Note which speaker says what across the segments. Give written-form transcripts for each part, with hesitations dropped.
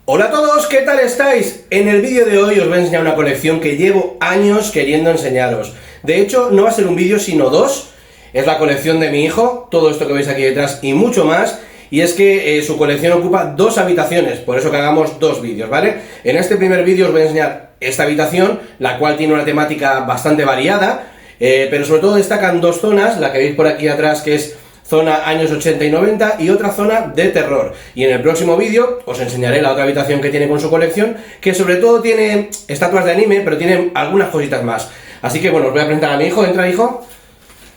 Speaker 1: Hola a todos, ¿qué tal estáis? En el vídeo de hoy os voy a enseñar una colección que llevo años queriendo enseñaros. De hecho, no va a ser un vídeo sino dos. Es la colección de mi hijo, todo esto que veis aquí detrás y mucho más. Y es que su colección ocupa dos habitaciones, por eso que hagamos dos vídeos, ¿vale? En este primer vídeo os voy a enseñar esta habitación, la cual tiene una temática bastante variada, pero sobre todo destacan dos zonas, la que veis por aquí atrás, que es zona años 80 y 90 y otra zona de terror. Y en el próximo vídeo os enseñaré la otra habitación que tiene con su colección, que sobre todo tiene estatuas de anime, pero tiene algunas cositas más. Así que bueno, os voy a presentar a mi hijo. Entra, hijo.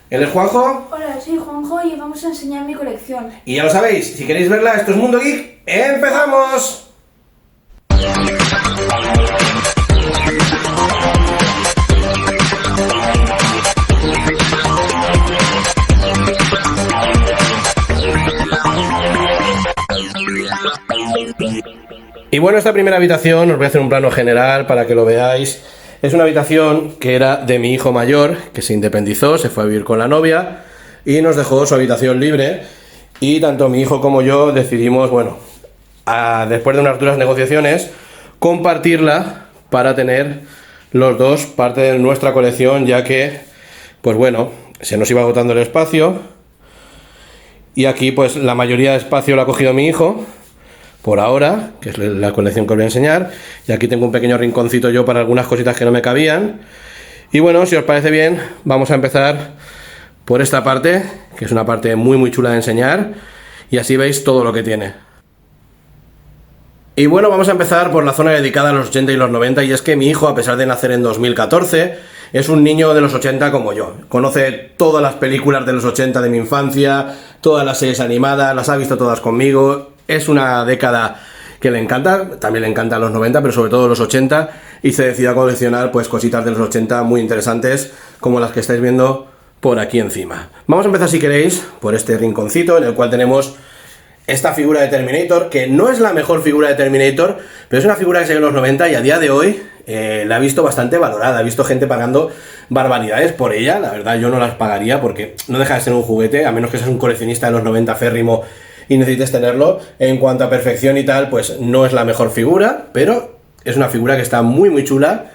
Speaker 1: Él es Juanjo.
Speaker 2: Hola, soy Juanjo y vamos a enseñar mi colección.
Speaker 1: Y ya lo sabéis, si queréis verla, esto es Mundo Geek. ¡Empezamos! Y bueno, esta primera habitación, os voy a hacer un plano general para que lo veáis. Es una habitación que era de mi hijo mayor, que se independizó, se fue a vivir con la novia y nos dejó su habitación libre. Y tanto mi hijo como yo decidimos, bueno, después de unas duras negociaciones, compartirla para tener los dos parte de nuestra colección, ya que, pues bueno, se nos iba agotando el espacio. Y aquí, pues la mayoría de espacio lo ha cogido mi hijo, por ahora, que es la colección que os voy a enseñar. Y aquí tengo un pequeño rinconcito yo para algunas cositas que no me cabían. Y bueno, si os parece bien, vamos a empezar por esta parte, que es una parte muy chula de enseñar. Y así veis todo lo que tiene. Y bueno, vamos a empezar por la zona dedicada a los 80 y los 90. Y es que mi hijo, a pesar de nacer en 2014, es un niño de los 80 como yo. Conoce todas las películas de los 80 de mi infancia, todas las series animadas, las ha visto todas conmigo. Es una década que le encanta, también le encantan los 90, pero sobre todo los 80, y se decidió a coleccionar pues cositas de los 80 muy interesantes, como las que estáis viendo por aquí encima. Vamos a empezar, si queréis, por este rinconcito en el cual tenemos esta figura de Terminator, que no es la mejor figura de Terminator, pero es una figura que se ve en los 90 y a día de hoy la he visto bastante valorada. He visto gente pagando barbaridades por ella. La verdad, yo no las pagaría porque no deja de ser un juguete, a menos que seas un coleccionista de los 90 férrimo y necesites tenerlo. En cuanto a perfección y tal, pues no es la mejor figura, pero es una figura que está muy chula.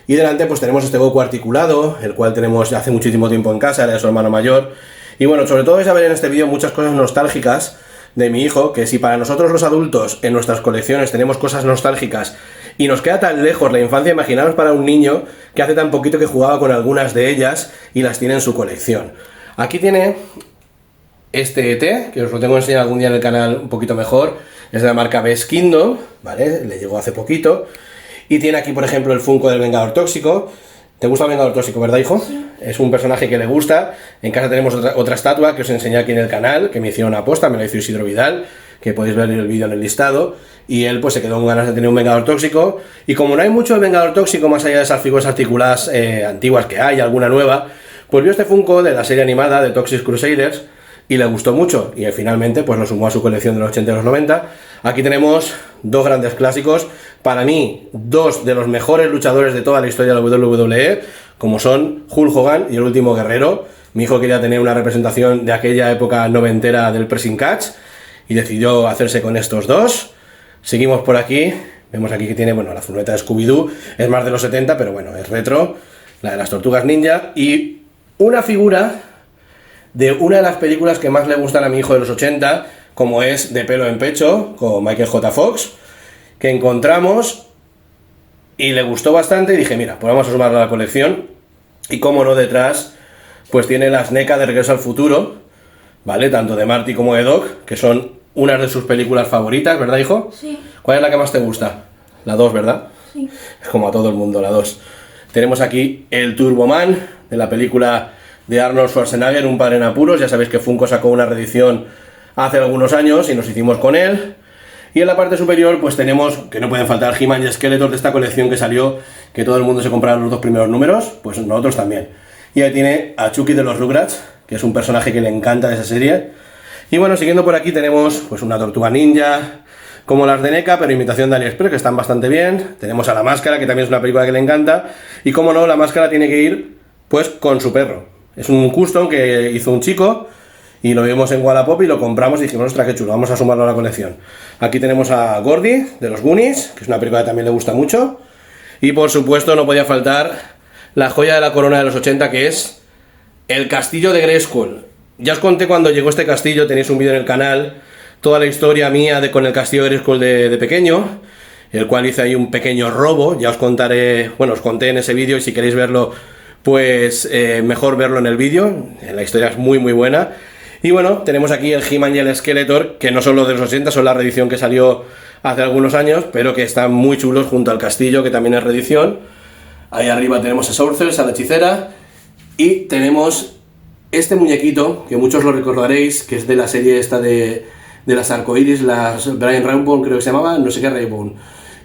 Speaker 1: Y delante pues tenemos este Goku articulado, el cual tenemos hace muchísimo tiempo en casa, era de su hermano mayor. Y bueno, sobre todo vais a ver en este vídeo muchas cosas nostálgicas de mi hijo, que si para nosotros los adultos en nuestras colecciones tenemos cosas nostálgicas y nos queda tan lejos la infancia, imaginaos para un niño que hace tan poquito que jugaba con algunas de ellas y las tiene en su colección. Aquí tiene este ET, que os lo tengo que enseñar algún día en el canal un poquito mejor. Es de la marca Best Kingdom, ¿vale? Le llegó hace poquito. Y tiene aquí, por ejemplo, el Funko del Vengador Tóxico. ¿Te gusta el Vengador Tóxico, verdad, hijo? Sí. Es un personaje que le gusta. En casa tenemos otra estatua que os enseñé aquí en el canal, que me hicieron a posta, me la hizo Isidro Vidal, que podéis ver el vídeo en el listado. Y él pues se quedó con ganas de tener un Vengador Tóxico. Y como no hay mucho de Vengador Tóxico, más allá de esas figuras articuladas antiguas que hay, alguna nueva, pues vio este Funko de la serie animada de Toxic Crusaders y le gustó mucho, y finalmente pues lo sumó a su colección de los 80 y los 90. Aquí tenemos dos grandes clásicos, para mí dos de los mejores luchadores de toda la historia de la WWE, como son Hulk Hogan y el Último Guerrero. Mi hijo quería tener una representación de aquella época noventera del pressing catch y decidió hacerse con estos dos. Seguimos por aquí, vemos aquí que tiene, bueno, la furgoneta de Scooby-Doo, es más de los 70, pero bueno, es retro, la de las Tortugas Ninja, y una figura de una de las películas que más le gustan a mi hijo de los 80, como es De pelo en pecho, con Michael J. Fox, que encontramos y le gustó bastante, y dije, mira, pues vamos a sumarlo a la colección. Y como no, detrás pues tiene las NECA de Regreso al Futuro, ¿vale? Tanto de Marty como de Doc, que son unas de sus películas favoritas, ¿verdad, hijo?
Speaker 2: Sí.
Speaker 1: ¿Cuál es la que más te gusta? La 2, ¿verdad?
Speaker 2: Sí.
Speaker 1: Es como a todo el mundo, la 2. Tenemos aquí el Turboman, de la película de Arnold Schwarzenegger, Un padre en apuros. Ya sabéis que Funko sacó una reedición hace algunos años y nos hicimos con él. Y en la parte superior pues tenemos, que no pueden faltar, He-Man y Skeletor de esta colección que salió, que todo el mundo se compraba los dos primeros números, pues nosotros también. Y ahí tiene a Chucky de los Rugrats, que es un personaje que le encanta de esa serie. Y bueno, siguiendo por aquí tenemos pues una Tortuga Ninja, como las de NECA, pero imitación de AliExpress, que están bastante bien. Tenemos a La Máscara, que también es una película que le encanta. Y como no, La Máscara tiene que ir pues con su perro. Es un custom que hizo un chico y lo vimos en Wallapop y lo compramos y dijimos, ostras, qué chulo, vamos a sumarlo a la colección. Aquí tenemos a Gordy, de los Goonies, que es una película que también le gusta mucho. Y por supuesto no podía faltar la joya de la corona de los 80, que es el castillo de Grayskull. Ya os conté cuando llegó este castillo, tenéis un vídeo en el canal, toda la historia mía con el castillo de Grayskull de pequeño, el cual hice ahí un pequeño robo, ya os contaré, bueno, os conté en ese vídeo y si queréis verlo, pues mejor verlo en el vídeo, la historia es muy buena. Y bueno, tenemos aquí el He-Man y el Skeletor, que no son los de los 80, son la reedición que salió hace algunos años, pero que están muy chulos junto al castillo, que también es reedición. Ahí arriba tenemos a Sorceress, a la hechicera, y tenemos este muñequito, que muchos lo recordaréis, que es de la serie esta de las arcoiris, las Brian Rainbow creo que se llamaba, no sé qué Rainbow,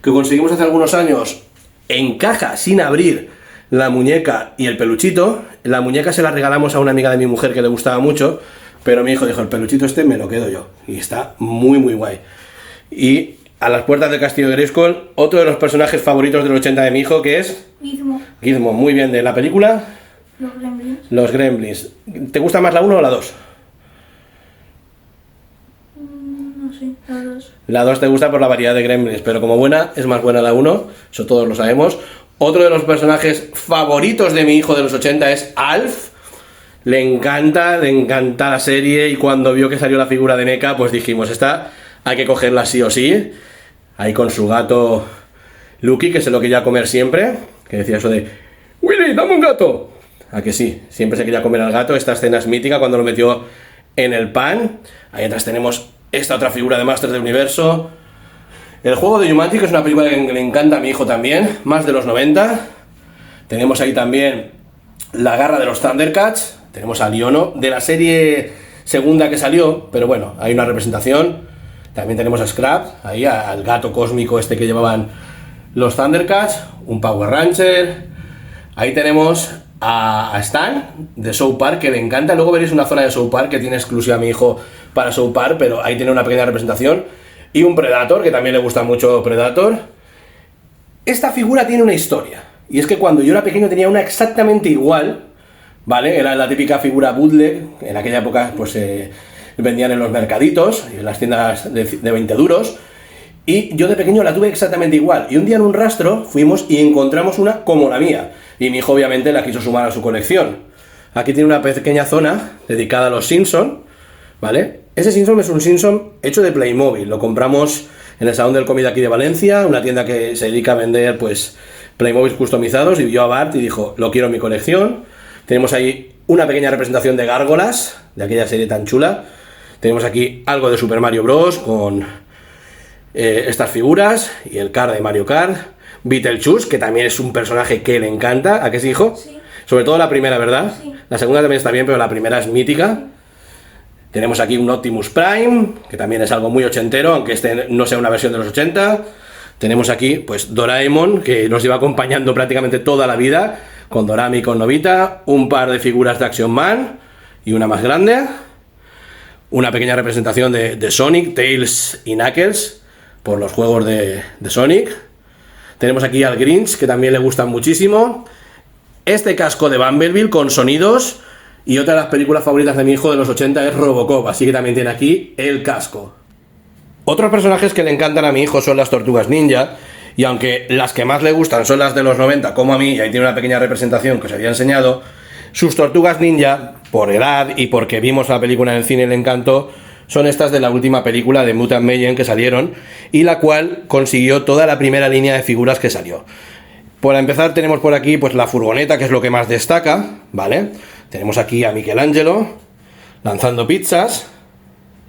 Speaker 1: que conseguimos hace algunos años en caja, sin abrir, la muñeca y el peluchito. La muñeca se la regalamos a una amiga de mi mujer que le gustaba mucho, pero mi hijo dijo, el peluchito este me lo quedo yo, y está muy guay. Y a las puertas del castillo de Grayskull, otro de los personajes favoritos del 80 de mi hijo, que es...
Speaker 2: Gizmo.
Speaker 1: Gizmo, muy bien, de la película...
Speaker 2: Los Gremlins.
Speaker 1: Los Gremlins. ¿Te gusta más la 1 o la 2?
Speaker 2: No sé, la 2.
Speaker 1: La 2 te gusta por la variedad de Gremlins, pero como buena, es más buena la 1, eso todos lo sabemos. Otro de los personajes favoritos de mi hijo de los 80 es Alf. Le encanta la serie, y cuando vio que salió la figura de NECA, pues dijimos, esta hay que cogerla sí o sí. Ahí con su gato Lucky, que se lo quería comer siempre, que decía eso de Willy, dame un gato. ¿A que sí? Siempre se quería comer al gato. Esta escena es mítica cuando lo metió en el pan. Ahí atrás tenemos esta otra figura de Masters del Universo. El juego de Jumanji, que es una película que le encanta a mi hijo también, más de los 90. Tenemos ahí también la garra de los Thundercats. Tenemos a Liono, de la serie segunda que salió, pero bueno, hay una representación. También tenemos a Scrap, ahí al gato cósmico este que llevaban los Thundercats. Un Power Ranger. Ahí tenemos a Stan, de South Park, que le encanta. Luego veréis una zona de South Park que tiene exclusiva a mi hijo para South Park, pero ahí tiene una pequeña representación. Y un Predator, que también le gusta mucho Predator. Esta figura tiene una historia, y es que cuando yo era pequeño tenía una exactamente igual, ¿vale? Era la típica figura bootleg, en aquella época pues vendían en los mercaditos, en las tiendas de 20 duros, y yo de pequeño la tuve exactamente igual. Y un día en un rastro fuimos y encontramos una como la mía, y mi hijo obviamente la quiso sumar a su colección. Aquí tiene una pequeña zona dedicada a los Simpson, ¿vale? Ese Simpson es un Simpson hecho de Playmobil, lo compramos en el Salón del Cómic aquí de Valencia, una tienda que se dedica a vender pues Playmobil customizados, y vio a Bart y dijo, lo quiero en mi colección. Tenemos ahí una pequeña representación de gárgolas, de aquella serie tan chula. Tenemos aquí algo de Super Mario Bros. Con estas figuras, y el card de Mario Kart. Beetlejuice, que también es un personaje que le encanta, ¿a qué sí, hijo?
Speaker 2: Sí.
Speaker 1: Sobre todo la primera, ¿verdad?
Speaker 2: Sí.
Speaker 1: La segunda también está bien, pero la primera es mítica. Tenemos aquí un Optimus Prime, que también es algo muy ochentero, aunque este no sea una versión de los 80. Tenemos aquí, pues, Doraemon, que nos lleva acompañando prácticamente toda la vida, con Dorami y con Novita. Un par de figuras de Action Man, y una más grande. Una pequeña representación de Sonic, Tails y Knuckles, por los juegos de Sonic. Tenemos aquí al Grinch, que también le gustan muchísimo. Este casco de Bumblebee con sonidos. Y otra de las películas favoritas de mi hijo de los 80 es Robocop, así que también tiene aquí el casco. Otros personajes que le encantan a mi hijo son las Tortugas Ninja, y aunque las que más le gustan son las de los 90, como a mí, y ahí tiene una pequeña representación que os había enseñado, sus Tortugas Ninja, por edad y porque vimos la película en el cine y le encantó, son estas de la última película de Mutant Mayhem que salieron, y la cual consiguió toda la primera línea de figuras que salió. Por empezar tenemos por aquí pues la furgoneta, que es lo que más destaca, ¿vale? Tenemos aquí a Michelangelo lanzando pizzas,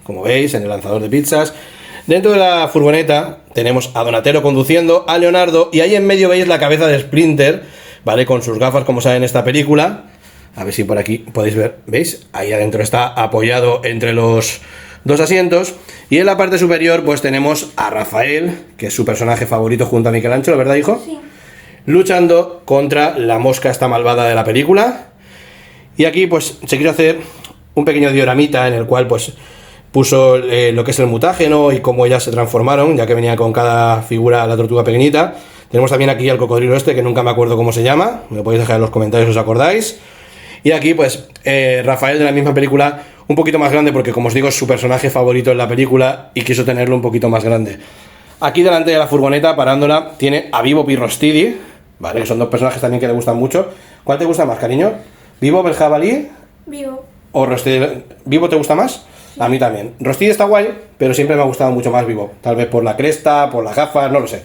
Speaker 1: como veis, en el lanzador de pizzas. Dentro de la furgoneta tenemos a Donatello conduciendo, a Leonardo, y ahí en medio veis la cabeza de Splinter, ¿vale? Con sus gafas, como sale en esta película. A ver si por aquí podéis ver, ¿veis? Ahí adentro está apoyado entre los dos asientos. Y en la parte superior pues tenemos a Rafael, que es su personaje favorito junto a Michelangelo, ¿verdad, hijo?
Speaker 2: Sí.
Speaker 1: Luchando contra la mosca esta malvada de la película. Y aquí pues se quiere hacer un pequeño dioramita en el cual pues puso lo que es el mutágeno y cómo ellas se transformaron, ya que venía con cada figura la tortuga pequeñita. Tenemos también aquí al cocodrilo este, que nunca me acuerdo cómo se llama, me lo podéis dejar en los comentarios si os acordáis. Y aquí pues Rafael, de la misma película, un poquito más grande porque, como os digo, es su personaje favorito en la película y quiso tenerlo un poquito más grande. Aquí delante de la furgoneta, parándola, tiene a Bebop y Rocksteady, ¿vale? Que son dos personajes también que le gustan mucho. ¿Cuál te gusta más, cariño? ¿Bebop el jabalí
Speaker 2: Vivo.
Speaker 1: o Rocksteady? ¿Bebop te gusta más? A mí también. Rocksteady está guay, pero siempre me ha gustado mucho más Bebop. Tal vez por la cresta, por las gafas, no lo sé.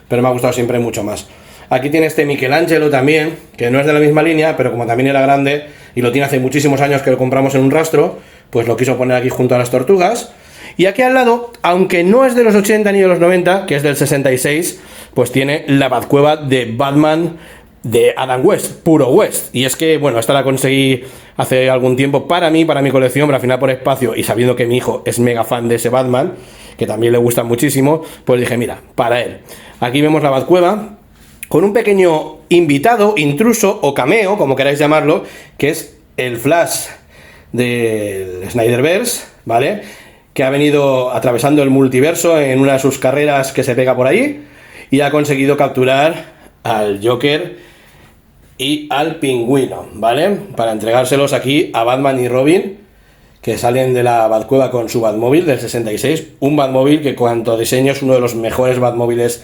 Speaker 1: Pero me ha gustado siempre mucho más. Aquí tiene este Michelangelo también, que no es de la misma línea, pero como también era grande y lo tiene hace muchísimos años que lo compramos en un rastro, pues lo quiso poner aquí junto a las tortugas. Y aquí al lado, aunque no es de los 80 ni de los 90, que es del 66, pues tiene la Batcueva de Batman de Adam West, puro West. Y es que, bueno, esta la conseguí hace algún tiempo para mí, para mi colección, pero al final por espacio y sabiendo que mi hijo es mega fan de ese Batman, que también le gusta muchísimo, pues dije, mira, para él. Aquí vemos la Batcueva con un pequeño invitado, intruso o cameo, como queráis llamarlo, que es el Flash del Snyderverse, ¿vale? Que ha venido atravesando el multiverso en una de sus carreras que se pega por ahí y ha conseguido capturar al Joker y al Pingüino, ¿vale? Para entregárselos aquí a Batman y Robin, que salen de la Batcueva con su Batmóvil del 66, un Batmóvil que, cuanto a diseño, es uno de los mejores Batmóviles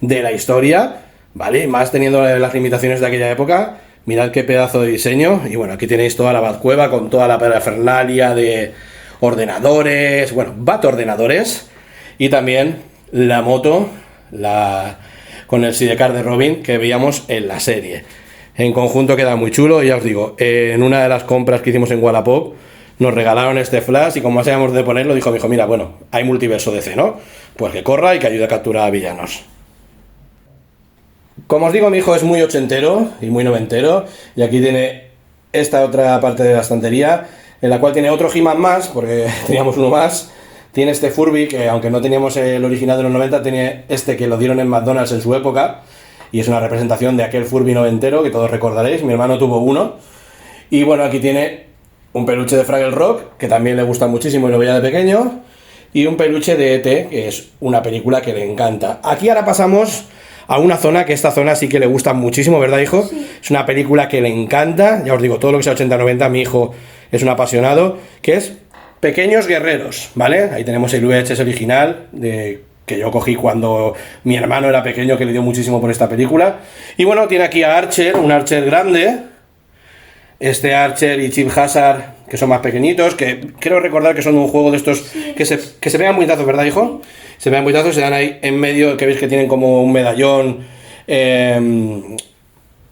Speaker 1: de la historia, ¿vale? Más teniendo las limitaciones de aquella época. Mirad qué pedazo de diseño. Y bueno, aquí tenéis toda la Batcueva con toda la parafernalia de ordenadores, bueno, Bat-ordenadores, y también la moto, con el sidecar de Robin que veíamos en la serie. En conjunto queda muy chulo, y ya os digo, en una de las compras que hicimos en Wallapop nos regalaron este Flash y como sabíamos de ponerlo, dijo mi hijo, mira, bueno, hay multiverso DC, ¿no? Pues que corra y que ayude a capturar a villanos. Como os digo, mi hijo es muy ochentero y muy noventero, y aquí tiene esta otra parte de la estantería, en la cual tiene otro He-Man más, porque teníamos uno más. Tiene este Furby, que aunque no teníamos el original de los 90, tiene este que lo dieron en McDonald's en su época, y es una representación de aquel Furby noventero que todos recordaréis. Mi hermano tuvo uno. Y bueno, aquí tiene un peluche de Fraggle Rock, que también le gusta muchísimo y lo veía de pequeño, y un peluche de E.T., que es una película que le encanta. Aquí ahora pasamos a una zona que esta zona sí que le gusta muchísimo, ¿verdad, hijo?
Speaker 2: Sí.
Speaker 1: Es una película que le encanta, ya os digo, todo lo que sea 80-90, mi hijo es un apasionado, que es Pequeños Guerreros, ¿vale? Ahí tenemos el VHS original, que yo cogí cuando mi hermano era pequeño, que le dio muchísimo por esta película. Y bueno, tiene aquí a Archer, un Archer grande, este Archer y Chip Hazard, que son más pequeñitos, que creo recordar que son un juego de estos que se pegan puñetazos, ¿verdad, hijo? Se pegan puñetazos, se dan ahí en medio, que veis que tienen como un medallón.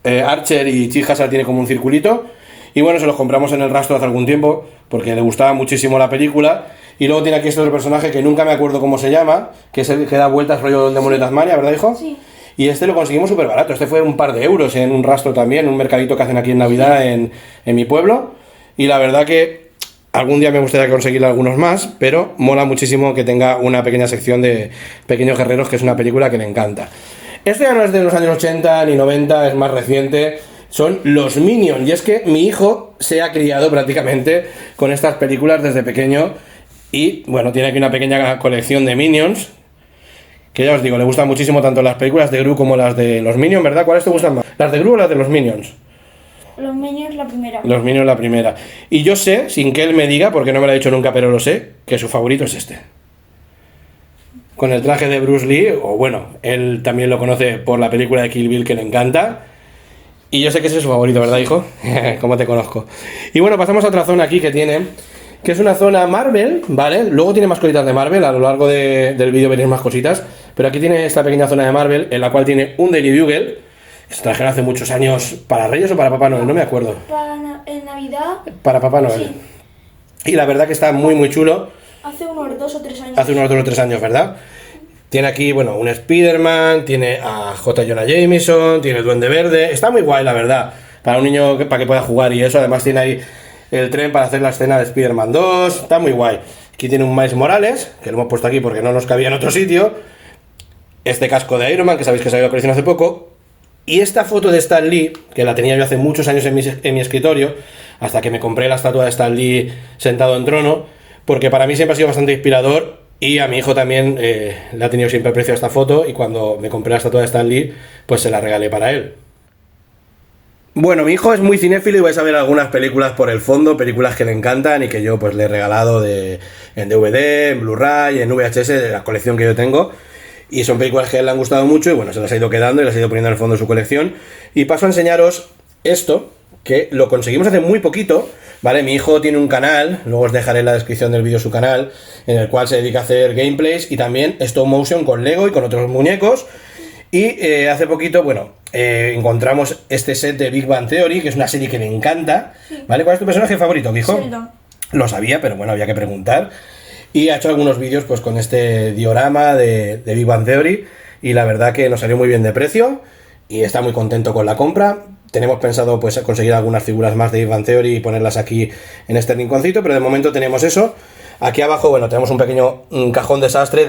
Speaker 1: Archer y Chip Hazard tiene como un circulito. Y bueno, se los compramos en el rastro hace algún tiempo, porque le gustaba muchísimo la película. Y luego tiene aquí este otro personaje que nunca me acuerdo cómo se llama, que es el que da vueltas rollo del demonio de Tasmania, ¿verdad, hijo?
Speaker 2: Sí.
Speaker 1: Y este lo conseguimos súper barato. Este fue un par de euros en un rastro también, un mercadito que hacen aquí en Navidad en mi pueblo. Y la verdad que algún día me gustaría conseguir algunos más, pero mola muchísimo que tenga una pequeña sección de Pequeños Guerreros, que es una película que le encanta. Esto ya no es de los años 80 ni 90, es más reciente. Son los Minions. Y es que mi hijo se ha criado prácticamente con estas películas desde pequeño. Y bueno, tiene aquí una pequeña colección de Minions, que ya os digo, le gustan muchísimo tanto las películas de Gru como las de los Minions, ¿verdad? ¿Cuáles te gustan más? ¿Las de Gru o las de los Minions?
Speaker 2: Los Minions la primera.
Speaker 1: Los Minions la primera. Y yo sé, sin que él me diga, porque no me lo ha dicho nunca, pero lo sé, que su favorito es este. Con el traje de Bruce Lee, o bueno, él también lo conoce por la película de Kill Bill, que le encanta. Y yo sé que ese es su favorito, ¿verdad, hijo? Como te conozco. Y bueno, pasamos a otra zona aquí que tiene, que es una zona Marvel, ¿vale? Luego tiene más cositas de Marvel, a lo largo del vídeo veréis más cositas. Pero aquí tiene esta pequeña zona de Marvel, en la cual tiene un Daily Bugle, que se trajeron hace muchos años, ¿para Reyes o para Papá Noel? No me acuerdo.
Speaker 2: En Navidad,
Speaker 1: Para Papá Noel.
Speaker 2: sí.
Speaker 1: Y la verdad que está muy muy chulo.
Speaker 2: Hace unos 2 o 3 años.
Speaker 1: Hace unos 2 o 3 años, ¿verdad? Tiene aquí, bueno, un Spider-Man, tiene a J. Jonah Jameson, tiene el Duende Verde. Está muy guay, la verdad. Para un niño para que pueda jugar y eso. Además tiene ahí el tren para hacer la escena de Spider-Man 2. Está muy guay. Aquí tiene un Miles Morales, que lo hemos puesto aquí porque no nos cabía en otro sitio. Este casco de Iron Man, que sabéis que salió a colección hace poco. Y esta foto de Stan Lee, que la tenía yo hace muchos años en mi escritorio, hasta que me compré la estatua de Stan Lee sentado en trono, porque para mí siempre ha sido bastante inspirador. Y a mi hijo también le ha tenido siempre aprecio a esta foto, y cuando me compré la estatua de Stan Lee, pues se la regalé para él. Bueno, mi hijo es muy cinéfilo y vais a ver algunas películas por el fondo, películas que le encantan y que yo pues le he regalado en DVD, en Blu-ray, en VHS, de la colección que yo tengo. Y son películas que a él le han gustado mucho y bueno, se las ha ido quedando y las ha ido poniendo en el fondo de su colección. Y paso a enseñaros esto, que lo conseguimos hace muy poquito, ¿vale? Mi hijo tiene un canal, luego os dejaré en la descripción del vídeo su canal, en el cual se dedica a hacer gameplays y también stop motion con Lego y con otros muñecos. Y hace poquito, bueno, encontramos este set de Big Bang Theory, que es una serie que le encanta, ¿vale? ¿Cuál es tu personaje favorito, hijo?
Speaker 2: Sheldon.
Speaker 1: Lo sabía, pero bueno, había que preguntar. Y ha hecho algunos vídeos pues con este diorama de Big Bang Theory y la verdad que nos salió muy bien de precio y está muy contento con la compra. Tenemos pensado pues conseguir algunas figuras más de Big Bang Theory y ponerlas aquí en este rinconcito, pero de momento tenemos eso. Aquí abajo, bueno, tenemos un pequeño cajón desastre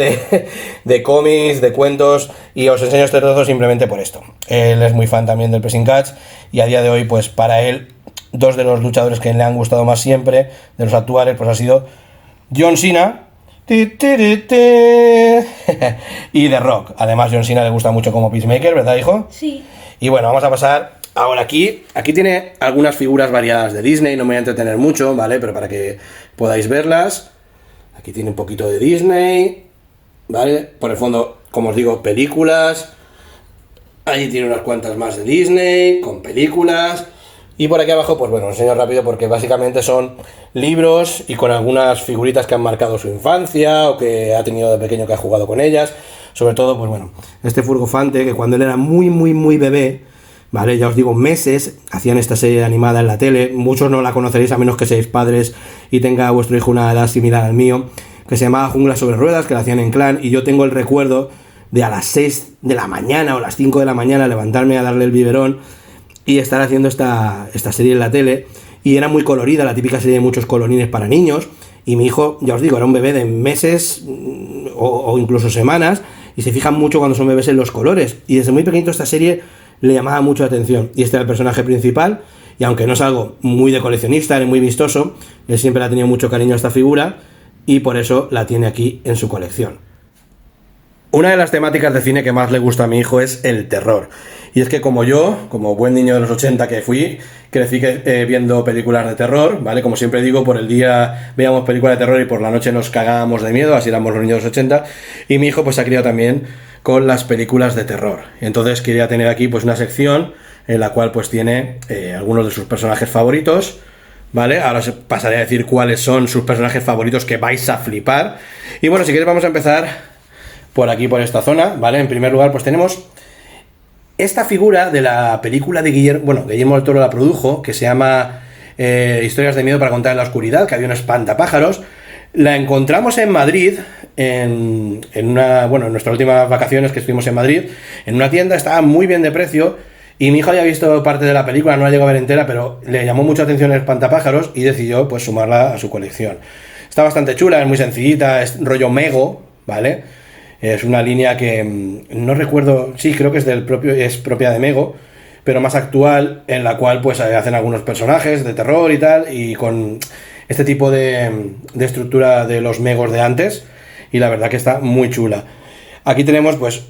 Speaker 1: de cómics, de cuentos, y os enseño este trozo simplemente por esto. Él es muy fan también del Pressing Catch, y a día de hoy, pues para él, dos de los luchadores que le han gustado más siempre, de los actuales, pues ha sido John Cena y The Rock. Además, John Cena le gusta mucho como Peacemaker, ¿verdad, hijo?
Speaker 2: Sí.
Speaker 1: Y bueno, vamos a pasar ahora aquí. Aquí tiene algunas figuras variadas de Disney, no me voy a entretener mucho, ¿vale? Pero para que podáis verlas. Aquí tiene un poquito de Disney, ¿vale? Por el fondo, como os digo, películas. Allí tiene unas cuantas más de Disney, con películas. Y por aquí abajo, pues bueno, os enseño rápido porque básicamente son libros y con algunas figuritas que han marcado su infancia o que ha tenido de pequeño que ha jugado con ellas. Sobre todo, pues bueno, este Furgofante que cuando él era muy bebé, ¿vale? Ya os digo, meses, hacían esta serie animada en la tele. Muchos no la conoceréis a menos que seáis padres y tenga vuestro hijo una edad similar al mío, que se llamaba Jungla sobre Ruedas, que la hacían en Clan, y yo tengo el recuerdo de a las 6 de la mañana o las 5 de la mañana levantarme a darle el biberón y estar haciendo esta serie en la tele, y era muy colorida, la típica serie de muchos colorines para niños, y mi hijo, ya os digo, era un bebé de meses o incluso semanas, y se fijan mucho cuando son bebés en los colores, y desde muy pequeñito esta serie le llamaba mucho la atención, y este era el personaje principal, y aunque no es algo muy de coleccionista, ni muy vistoso, él siempre le ha tenido mucho cariño a esta figura, y por eso la tiene aquí en su colección. Una de las temáticas de cine que más le gusta a mi hijo es el terror, y es que como yo, como buen niño de los 80 que fui, crecí viendo películas de terror, ¿vale? Como siempre digo, por el día veíamos películas de terror y por la noche nos cagábamos de miedo, así éramos los niños de los 80, y mi hijo pues se ha criado también con las películas de terror. Entonces quería tener aquí pues una sección en la cual pues tiene algunos de sus personajes favoritos, ¿vale? Ahora os pasaré a decir cuáles son sus personajes favoritos que vais a flipar. Y bueno, si queréis vamos a empezar por aquí, por esta zona, ¿vale? En primer lugar pues tenemos esta figura de la película de Guillermo del Toro la produjo, que se llama Historias de miedo para contar en la oscuridad, que había un espantapájaros. La encontramos en Madrid, en nuestras últimas vacaciones que estuvimos en Madrid, en una tienda, estaba muy bien de precio, y mi hijo había visto parte de la película, no la llegó a ver entera, pero le llamó mucha atención el espantapájaros y decidió pues sumarla a su colección. Está bastante chula, es muy sencillita, es rollo Mego, ¿vale? Es una línea que no recuerdo, sí, creo que es propia de Mego, pero más actual, en la cual pues hacen algunos personajes de terror y tal, y con este tipo de estructura de los Megos de antes, y la verdad que está muy chula. Aquí tenemos pues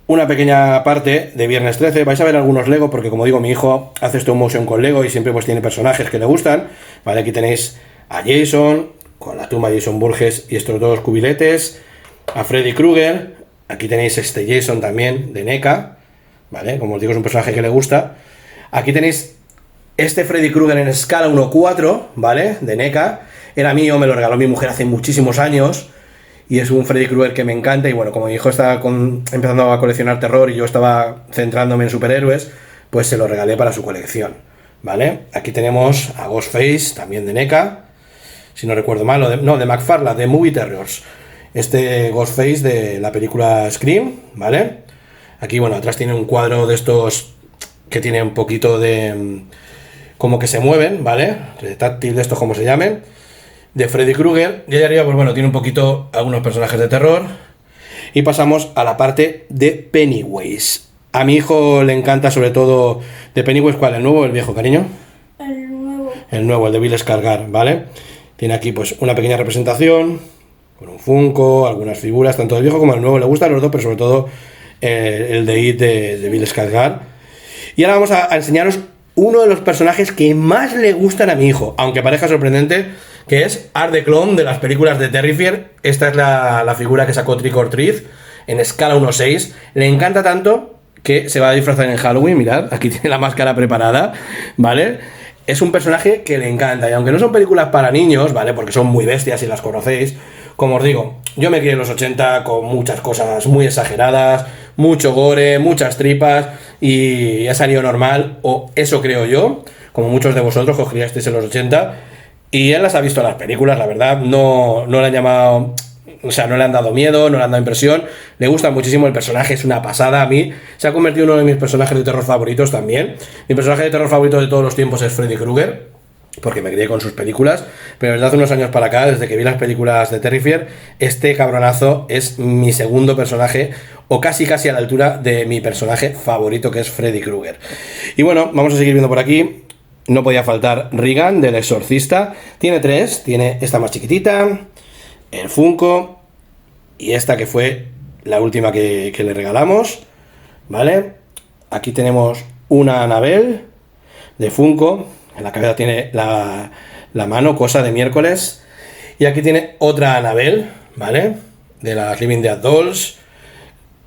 Speaker 1: una pequeña parte de Viernes 13, vais a ver algunos Lego, porque como digo, mi hijo hace stop motion con Lego y siempre pues tiene personajes que le gustan, ¿vale? Aquí tenéis a Jason, con la tumba de Jason Burgess y estos dos cubiletes, a Freddy Krueger, aquí tenéis este Jason también, de NECA, ¿vale? Como os digo, es un personaje que le gusta. Aquí tenéis este Freddy Krueger en escala 1:4, ¿vale? De NECA, era mío, me lo regaló mi mujer hace muchísimos años, y es un Freddy Krueger que me encanta, y bueno, como mi hijo estaba empezando a coleccionar terror y yo estaba centrándome en superhéroes, pues se lo regalé para su colección, ¿vale? Aquí tenemos a Ghostface, también de NECA, si no recuerdo mal, de McFarlane, de Movie Terrors. Este Ghostface de la película Scream, ¿vale? Aquí, bueno, atrás tiene un cuadro de estos que tiene un poquito de como que se mueven, ¿vale? Táctil de estos, como se llamen, de Freddy Krueger. Y allá arriba, pues bueno, tiene un poquito algunos personajes de terror. Y pasamos a la parte de Pennywise. A mi hijo le encanta sobre todo de Pennywise, ¿cuál? ¿El nuevo o el viejo, cariño?
Speaker 2: El nuevo.
Speaker 1: El nuevo, el de Bill Skarsgård, ¿vale? Tiene aquí pues una pequeña representación con un Funko, algunas figuras, tanto del viejo como del nuevo, le gustan los dos, pero sobre todo el de It de Bill Skarsgård. Y ahora vamos a enseñaros uno de los personajes que más le gustan a mi hijo, aunque parezca sorprendente, que es Art the Clown de las películas de Terrifier. Esta es la figura que sacó Trick or Treat en escala 1:6. Le encanta tanto que se va a disfrazar en Halloween. Mirad, aquí tiene la máscara preparada, ¿vale? Es un personaje que le encanta, y aunque no son películas para niños, ¿vale? Porque son muy bestias si las conocéis. Como os digo, yo me crié en los 80 con muchas cosas muy exageradas, mucho gore, muchas tripas, y ha salido normal, o eso creo yo, como muchos de vosotros que os criasteis en los 80, y él las ha visto en las películas, la verdad, no le han llamado, o sea, no le han dado miedo, no le han dado impresión, le gusta muchísimo el personaje, es una pasada. A mí se ha convertido en uno de mis personajes de terror favoritos también. Mi personaje de terror favorito de todos los tiempos es Freddy Krueger, porque me crié con sus películas, pero desde hace unos años para acá, desde que vi las películas de Terrifier, este cabronazo es mi segundo personaje, o casi a la altura de mi personaje favorito, que es Freddy Krueger. Y bueno, vamos a seguir viendo por aquí. No podía faltar Regan, del Exorcista. Tiene 3, tiene esta más chiquitita, el Funko, y esta que fue la última que le regalamos, ¿vale? Aquí tenemos una Annabelle de Funko. En la cabeza tiene la mano, cosa de miércoles. Y aquí tiene otra Annabelle, ¿vale? De las Living Dead Dolls,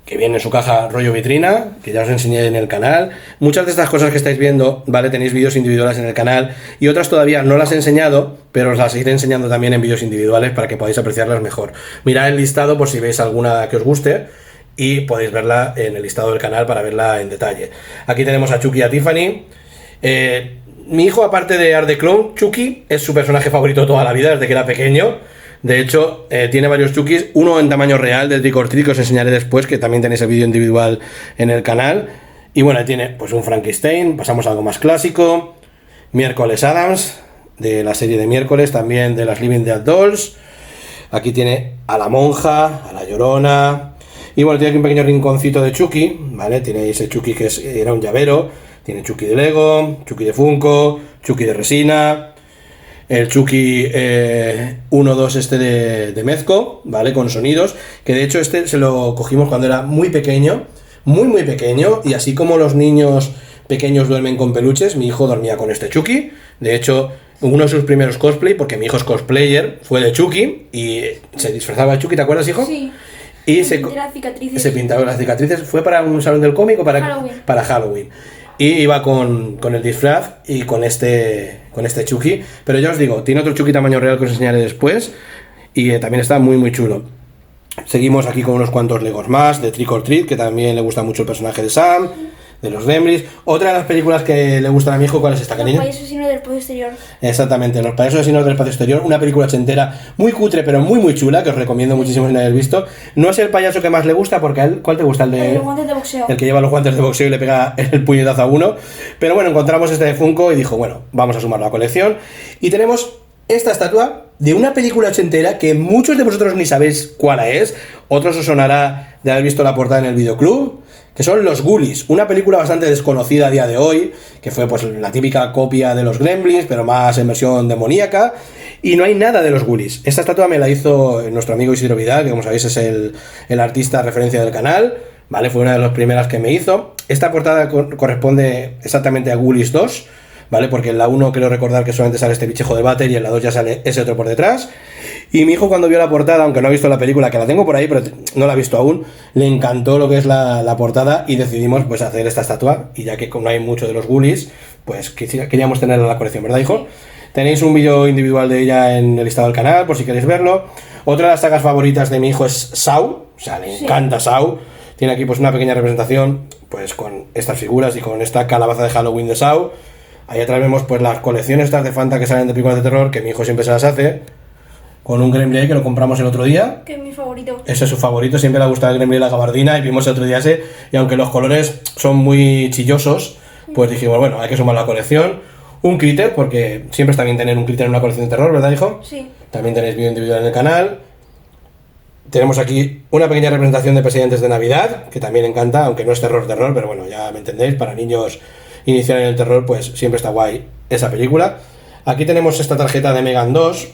Speaker 1: que viene en su caja rollo vitrina, que ya os enseñé en el canal. Muchas de estas cosas que estáis viendo, ¿vale? Tenéis vídeos individuales en el canal, y otras todavía no las he enseñado, pero os las iré enseñando también en vídeos individuales para que podáis apreciarlas mejor. Mirad el listado por si veis alguna que os guste, y podéis verla en el listado del canal para verla en detalle. Aquí tenemos a Chucky y a Tiffany. Mi hijo, aparte de Art the Clown, Chucky es su personaje favorito toda la vida, desde que era pequeño. De hecho, tiene varios Chuckys, uno en tamaño real de Trick or Treat, que os enseñaré después, que también tenéis el vídeo individual en el canal. Y bueno, tiene pues un Frankenstein. Pasamos a algo más clásico. Miércoles Adams, de la serie de Miércoles, también de las Living Dead Dolls. Aquí tiene a la monja, a la Llorona. Y bueno, tiene aquí un pequeño rinconcito de Chucky, ¿vale? Tiene ese Chucky que era un llavero. Tiene Chucky de Lego, Chucky de Funko, Chucky de resina, el Chucky 1-2 este de Mezco, ¿vale? Con sonidos, que de hecho este se lo cogimos cuando era muy pequeño, muy pequeño, y así como los niños pequeños duermen con peluches, mi hijo dormía con este Chucky. De hecho, uno de sus primeros cosplay, porque mi hijo es cosplayer, fue de Chucky, y se disfrazaba de Chucky, ¿te acuerdas, hijo?
Speaker 2: Sí.
Speaker 1: Y
Speaker 2: se
Speaker 1: pintaba las cicatrices. ¿Fue para un salón del cómic o para Halloween? Y iba con el disfraz y con este Chucky. Pero ya os digo, tiene otro Chucky tamaño real que os enseñaré después, y también está muy chulo. Seguimos aquí con unos cuantos Legos más de Trick or Treat, que también le gusta mucho el personaje de Sam, de los Gremlins. Otra de las películas que le gustan a mi hijo, ¿cuál es esta, cariño?
Speaker 2: Los payasos asesinos del espacio exterior.
Speaker 1: Exactamente, Los payasos asesinos del espacio exterior, una película ochentera muy cutre pero muy chula, que os recomiendo muchísimo si no habéis visto. No es el payaso que más le gusta, porque a él, ¿cuál te gusta? El de
Speaker 2: los guantes de boxeo.
Speaker 1: El que lleva los guantes de boxeo y le pega el puñetazo a uno. Pero bueno, encontramos este de Funko y dijo, bueno, vamos a sumarlo a la colección. Y tenemos esta estatua de una película ochentera que muchos de vosotros ni sabéis cuál es. Otros os sonará de haber visto la portada en el videoclub, que son Los Ghoulies, una película bastante desconocida a día de hoy, que fue pues la típica copia de los Gremlins, pero más en versión demoníaca, y no hay nada de los Ghoulies. Esta estatua me la hizo nuestro amigo Isidro Vidal, que como sabéis es el artista referencia del canal, ¿vale? Fue una de las primeras que me hizo. Esta portada corresponde exactamente a Ghoulies 2, ¿vale? Porque en la 1 quiero recordar que solamente sale este bichejo de váter, y en la 2 ya sale ese otro por detrás. Y mi hijo, cuando vio la portada, aunque no ha visto la película, que la tengo por ahí, pero no la ha visto aún, le encantó lo que es la portada, y decidimos pues hacer esta estatua. Y ya que no hay mucho de los Ghoulies, pues queríamos tenerla en la colección, ¿verdad, hijo? Tenéis un vídeo individual de ella en el listado del canal, por si queréis verlo. Otra de las sagas favoritas de mi hijo es Saw, o sea, le encanta Saw. Tiene aquí pues una pequeña representación pues con estas figuras y con esta calabaza de Halloween de Saw. Ahí atrás vemos pues las colecciones estas de Fanta que salen de películas de terror, que mi hijo siempre se las hace, con un Gremlin que lo compramos el otro día.
Speaker 2: Que es mi favorito. Ese
Speaker 1: es su favorito, siempre le ha gustado el Gremlin y la gabardina, y vimos el otro día ese, y aunque los colores son muy chillosos, pues dijimos, bueno, hay que sumar la colección. Un Critter, porque siempre está bien tener un Critter en una colección de terror, ¿verdad, hijo?
Speaker 2: Sí.
Speaker 1: También tenéis vídeo individual en el canal. Tenemos aquí una pequeña representación de Presidentes de Navidad, que también encanta, aunque no es terror, pero bueno, ya me entendéis, para niños iniciar en el terror, pues siempre está guay esa película. Aquí tenemos esta tarjeta de Megan 2,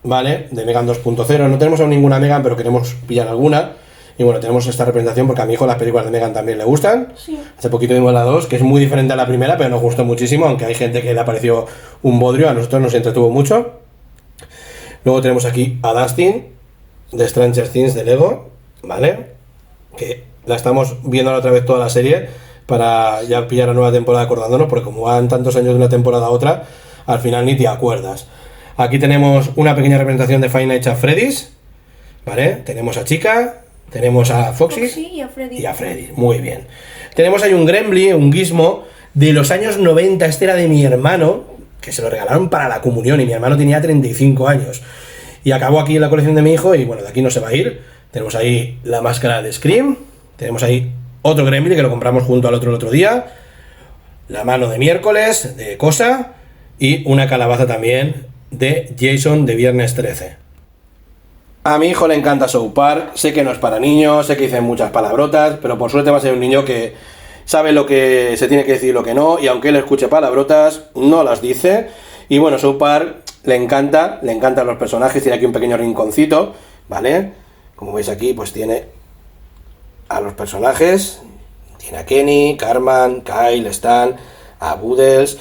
Speaker 1: ¿vale? De Megan 2.0. No tenemos aún ninguna Megan, pero queremos pillar alguna. Y bueno, tenemos esta representación porque a mi hijo las películas de Megan también le gustan.
Speaker 2: Sí.
Speaker 1: Hace poquito vimos la 2, que es muy diferente a la primera, pero nos gustó muchísimo, aunque hay gente que le pareció un bodrio, a nosotros nos entretuvo mucho. Luego tenemos aquí a Dustin, de Stranger Things de Lego, ¿vale? Que la estamos viendo otra vez toda la serie para ya pillar la nueva temporada acordándonos, porque como van tantos años de una temporada a otra, al final ni te acuerdas. Aquí tenemos una pequeña representación de Five Nights at Freddy's, ¿vale? Tenemos a Chica, tenemos a Foxy
Speaker 2: y a Freddy.
Speaker 1: y a Freddy, muy bien. Tenemos ahí un Gremlin, un Gizmo de los años 90, este era de mi hermano, que se lo regalaron para la comunión y mi hermano tenía 35 años. Y acabó aquí en la colección de mi hijo y bueno, de aquí no se va a ir. Tenemos ahí la máscara de Scream, tenemos ahí otro Gremlin que lo compramos junto al otro el otro día, la mano de miércoles de Cosa y una calabaza también de Jason de Viernes 13. A mi hijo le encanta South Park, sé que no es para niños, sé que dicen muchas palabrotas, pero por suerte va a ser un niño que sabe lo que se tiene que decir y lo que no, y aunque él escuche palabrotas, no las dice. Y bueno, South Park le encantan los personajes, tiene aquí un pequeño rinconcito, ¿vale? Como veis aquí, pues tiene a los personajes, tiene a Kenny, Cartman, Kyle, Stan, a Boodles.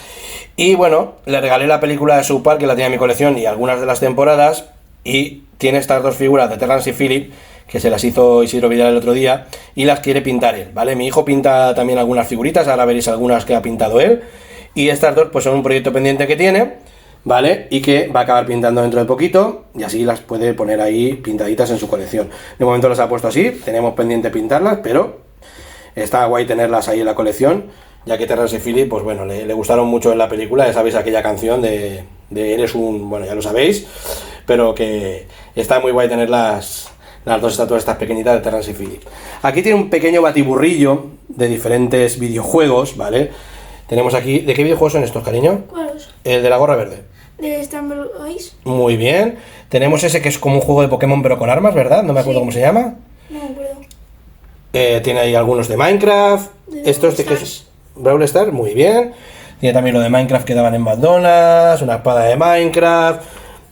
Speaker 1: Y bueno, le regalé la película de South Park, que la tenía en mi colección, y algunas de las temporadas, y tiene estas dos figuras de Terrance y Phillip, que se las hizo Isidro Vidal el otro día, y las quiere pintar él, ¿vale? Mi hijo pinta también algunas figuritas, ahora veréis algunas que ha pintado él, y estas dos pues son un proyecto pendiente que tiene, ¿vale? Y que va a acabar pintando dentro de poquito, y así las puede poner ahí pintaditas en su colección. De momento las ha puesto así, tenemos pendiente pintarlas, pero está guay tenerlas ahí en la colección, ya que Terrance y Phillip, pues bueno, le gustaron mucho en la película, ya sabéis aquella canción de Eres un... bueno, ya lo sabéis, pero que está muy guay tener las dos estatuas estas pequeñitas de Terrance y Phillip. Aquí tiene un pequeño batiburrillo de diferentes videojuegos, ¿vale? Tenemos aquí... ¿De qué videojuegos son estos, cariño?
Speaker 2: ¿Cuáles?
Speaker 1: El de la gorra verde.
Speaker 2: ¿De Stumble Ice?
Speaker 1: Muy bien. Tenemos ese que es como un juego de Pokémon pero con armas, ¿verdad? No me acuerdo cómo se llama.
Speaker 2: No me acuerdo.
Speaker 1: Tiene ahí algunos de Minecraft. Estos de que es Brawl Stars, muy bien. Tiene también lo de Minecraft que daban en McDonald's, una espada de Minecraft.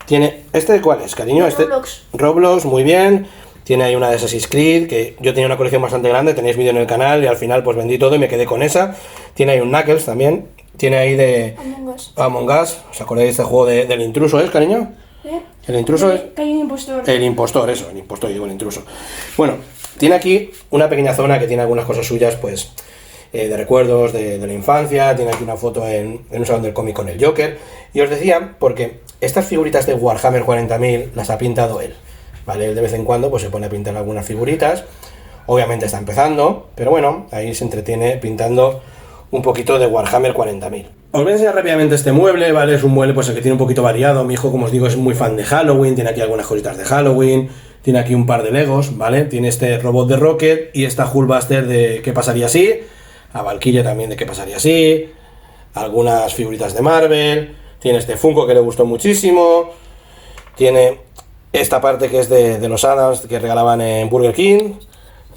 Speaker 1: Tiene... ¿Este de cuál es, cariño?
Speaker 2: Roblox.
Speaker 1: Roblox, muy bien. Tiene ahí una de Assassin's Creed, que yo tenía una colección bastante grande, tenéis vídeo en el canal y al final pues vendí todo y me quedé con esa. Tiene ahí un Knuckles también. Tiene ahí de Among Us. ¿Os acordáis de este juego del intruso, cariño?
Speaker 2: ¿Eh?
Speaker 1: El intruso es...
Speaker 2: Que hay un impostor.
Speaker 1: El impostor, eso, el impostor, digo el intruso. Bueno, tiene aquí una pequeña zona que tiene algunas cosas suyas, pues, de recuerdos de la infancia. Tiene aquí una foto en un salón del cómic con el Joker. Y os decía, porque estas figuritas de Warhammer 40.000 las ha pintado él, ¿vale? Él de vez en cuando pues se pone a pintar algunas figuritas. Obviamente está empezando, pero bueno, ahí se entretiene pintando un poquito de Warhammer 40.000. Os voy a enseñar rápidamente este mueble, ¿vale? Es un mueble pues el que tiene un poquito variado. Mi hijo, como os digo, es muy fan de Halloween, tiene aquí algunas cositas de Halloween, tiene aquí un par de Legos, ¿vale? Tiene este robot de Rocket y esta Hulkbuster de ¿qué pasaría si? A Valkyrie también de ¿qué pasaría si? Algunas figuritas de Marvel, tiene este Funko que le gustó muchísimo, tiene esta parte que es de los Adams que regalaban en Burger King,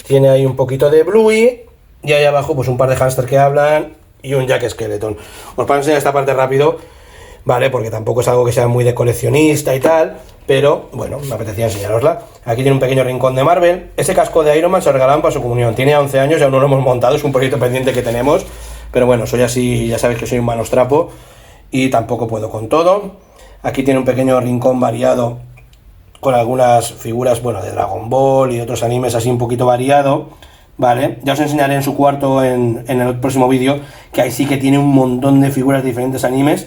Speaker 1: tiene ahí un poquito de Bluey y ahí abajo pues un par de hámster que hablan y un Jack Skeleton. Os voy a enseñar esta parte rápido, ¿vale? Porque tampoco es algo que sea muy de coleccionista y tal, pero bueno, me apetecía enseñarosla. Aquí tiene un pequeño rincón de Marvel. Ese casco de Iron Man se lo regalaban para su comunión. Tiene 11 años y aún no lo hemos montado, es un proyecto pendiente que tenemos, pero bueno, soy así, ya sabéis que soy un manostrapo y tampoco puedo con todo. Aquí tiene un pequeño rincón variado con algunas figuras, bueno, de Dragon Ball y otros animes así un poquito variado, ¿vale? Ya os enseñaré en su cuarto en el próximo vídeo, que ahí sí que tiene un montón de figuras de diferentes animes.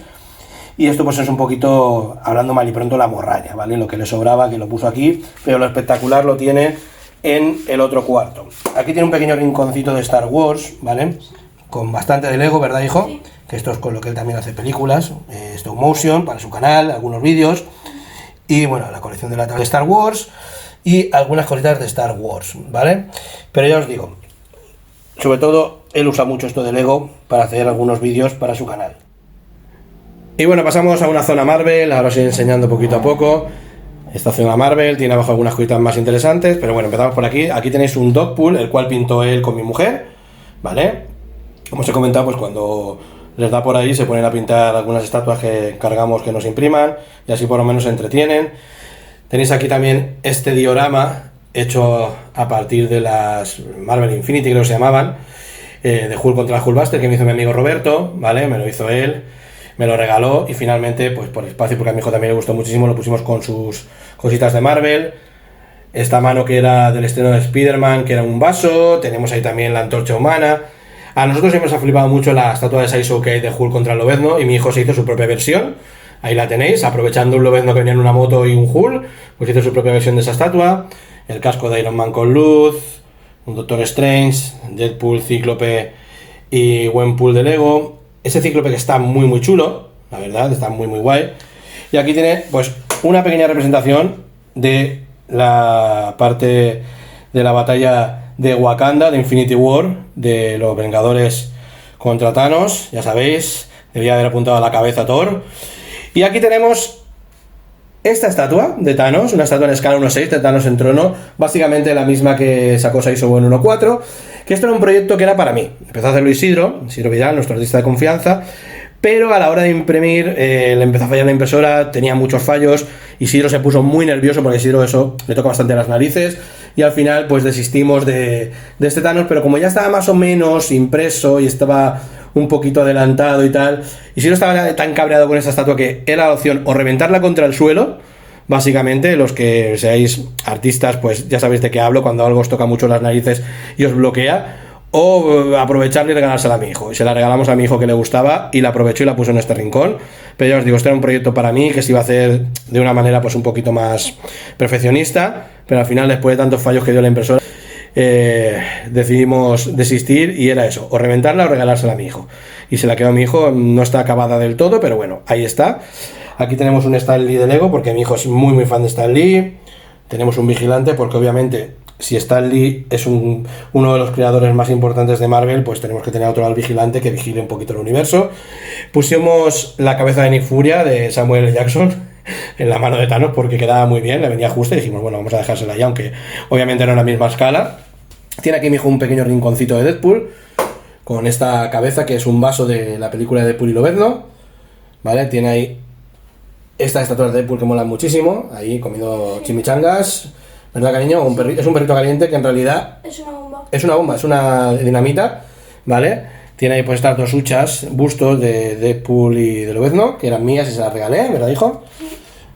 Speaker 1: Y esto pues es un poquito, hablando mal y pronto, la morralla, ¿vale? Lo que le sobraba, que lo puso aquí, pero lo espectacular lo tiene en el otro cuarto. Aquí tiene un pequeño rinconcito de Star Wars, ¿vale? Con bastante de Lego, ¿verdad, hijo?
Speaker 2: Sí.
Speaker 1: Que esto es con lo que él también hace películas, stop motion, para su canal, algunos vídeos. Y bueno, la colección de latas de Star Wars y algunas cositas de Star Wars, ¿vale? Pero ya os digo, sobre todo él usa mucho esto de Lego para hacer algunos vídeos para su canal. Y bueno, pasamos a una zona Marvel, ahora os iré enseñando poquito a poco. Esta zona Marvel tiene abajo algunas cositas más interesantes, pero bueno, empezamos por aquí. Aquí tenéis un Dogpool, el cual pintó él con mi mujer, ¿vale? Como os he comentado, pues cuando les da por ahí se ponen a pintar algunas estatuas que cargamos que nos impriman y así por lo menos se entretienen. Tenéis aquí también este diorama hecho a partir de las Marvel Infinity, creo que se llamaban, de Hulk contra Hulkbuster, que me hizo mi amigo Roberto, ¿vale? Me lo hizo él, me lo regaló y finalmente, pues por espacio, porque a mi hijo también le gustó muchísimo, lo pusimos con sus cositas de Marvel. Esta mano que era del estreno de Spider-Man, que era un vaso. Tenemos ahí también la antorcha humana. A nosotros siempre nos ha flipado mucho la estatua de Sideshow que hay de Hulk contra el Lobezno, y mi hijo se hizo su propia versión. Ahí la tenéis, aprovechando un Lobezno que venía en una moto y un Hulk, pues hizo su propia versión de esa estatua. El casco de Iron Man con luz, un Doctor Strange, Deadpool, Cíclope y Gwenpool de Lego. Ese Cíclope que está muy muy chulo, la verdad, está muy muy guay. Y aquí tiene pues una pequeña representación de la parte de la batalla de Wakanda, de Infinity War, de los Vengadores contra Thanos, ya sabéis, debía haber apuntado a la cabeza a Thor. Y aquí tenemos esta estatua de Thanos, una estatua en escala 1.6 de Thanos en trono, básicamente la misma que sacó Sideshow en 1.4, que esto era un proyecto que era para mí. Empezó a hacerlo Isidro Vidal, nuestro artista de confianza, pero a la hora de imprimir le empezó a fallar la impresora, tenía muchos fallos. Isidro se puso muy nervioso porque Isidro eso le toca bastante las narices, y al final pues desistimos de este Thanos, pero como ya estaba más o menos impreso y estaba un poquito adelantado y tal, Isidro estaba tan cabreado con esta estatua que era la opción o reventarla contra el suelo. Básicamente, los que seáis artistas pues ya sabéis de qué hablo, cuando algo os toca mucho las narices y os bloquea, o aprovecharla y regalársela a mi hijo. Y se la regalamos a mi hijo, que le gustaba, y la aprovechó y la puso en este rincón. Pero ya os digo, este era un proyecto para mí que se iba a hacer de una manera pues un poquito más perfeccionista, pero al final, después de tantos fallos que dio la impresora, decidimos desistir, y era eso, o reventarla o regalársela a mi hijo. Y se la quedó a mi hijo, no está acabada del todo, pero bueno, ahí está. Aquí tenemos un Stan Lee de Lego, porque mi hijo es muy muy fan de Stan Lee. Tenemos un vigilante, porque obviamente si Stan Lee es uno de los creadores más importantes de Marvel, pues tenemos que tener otro al vigilante que vigile un poquito el universo. Pusimos la cabeza de Nick Furia de Samuel L. Jackson en la mano de Thanos, porque quedaba muy bien, le venía justa, y dijimos, bueno, vamos a dejársela ya, aunque obviamente no en la misma escala. Tiene aquí mi hijo un pequeño rinconcito de Deadpool, con esta cabeza que es un vaso de la película de Deadpool y Lobezno, ¿vale? Tiene ahí estas estatuas de Deadpool que molan muchísimo, ahí comiendo chimichangas, ¿verdad, cariño? Es un perrito caliente que en realidad
Speaker 2: Es una bomba.
Speaker 1: es una bomba, es una dinamita, ¿vale? Tiene ahí pues estas dos huchas, bustos de Deadpool y de Lobezno, que eran mías y se las regalé, ¿verdad, hijo? Sí.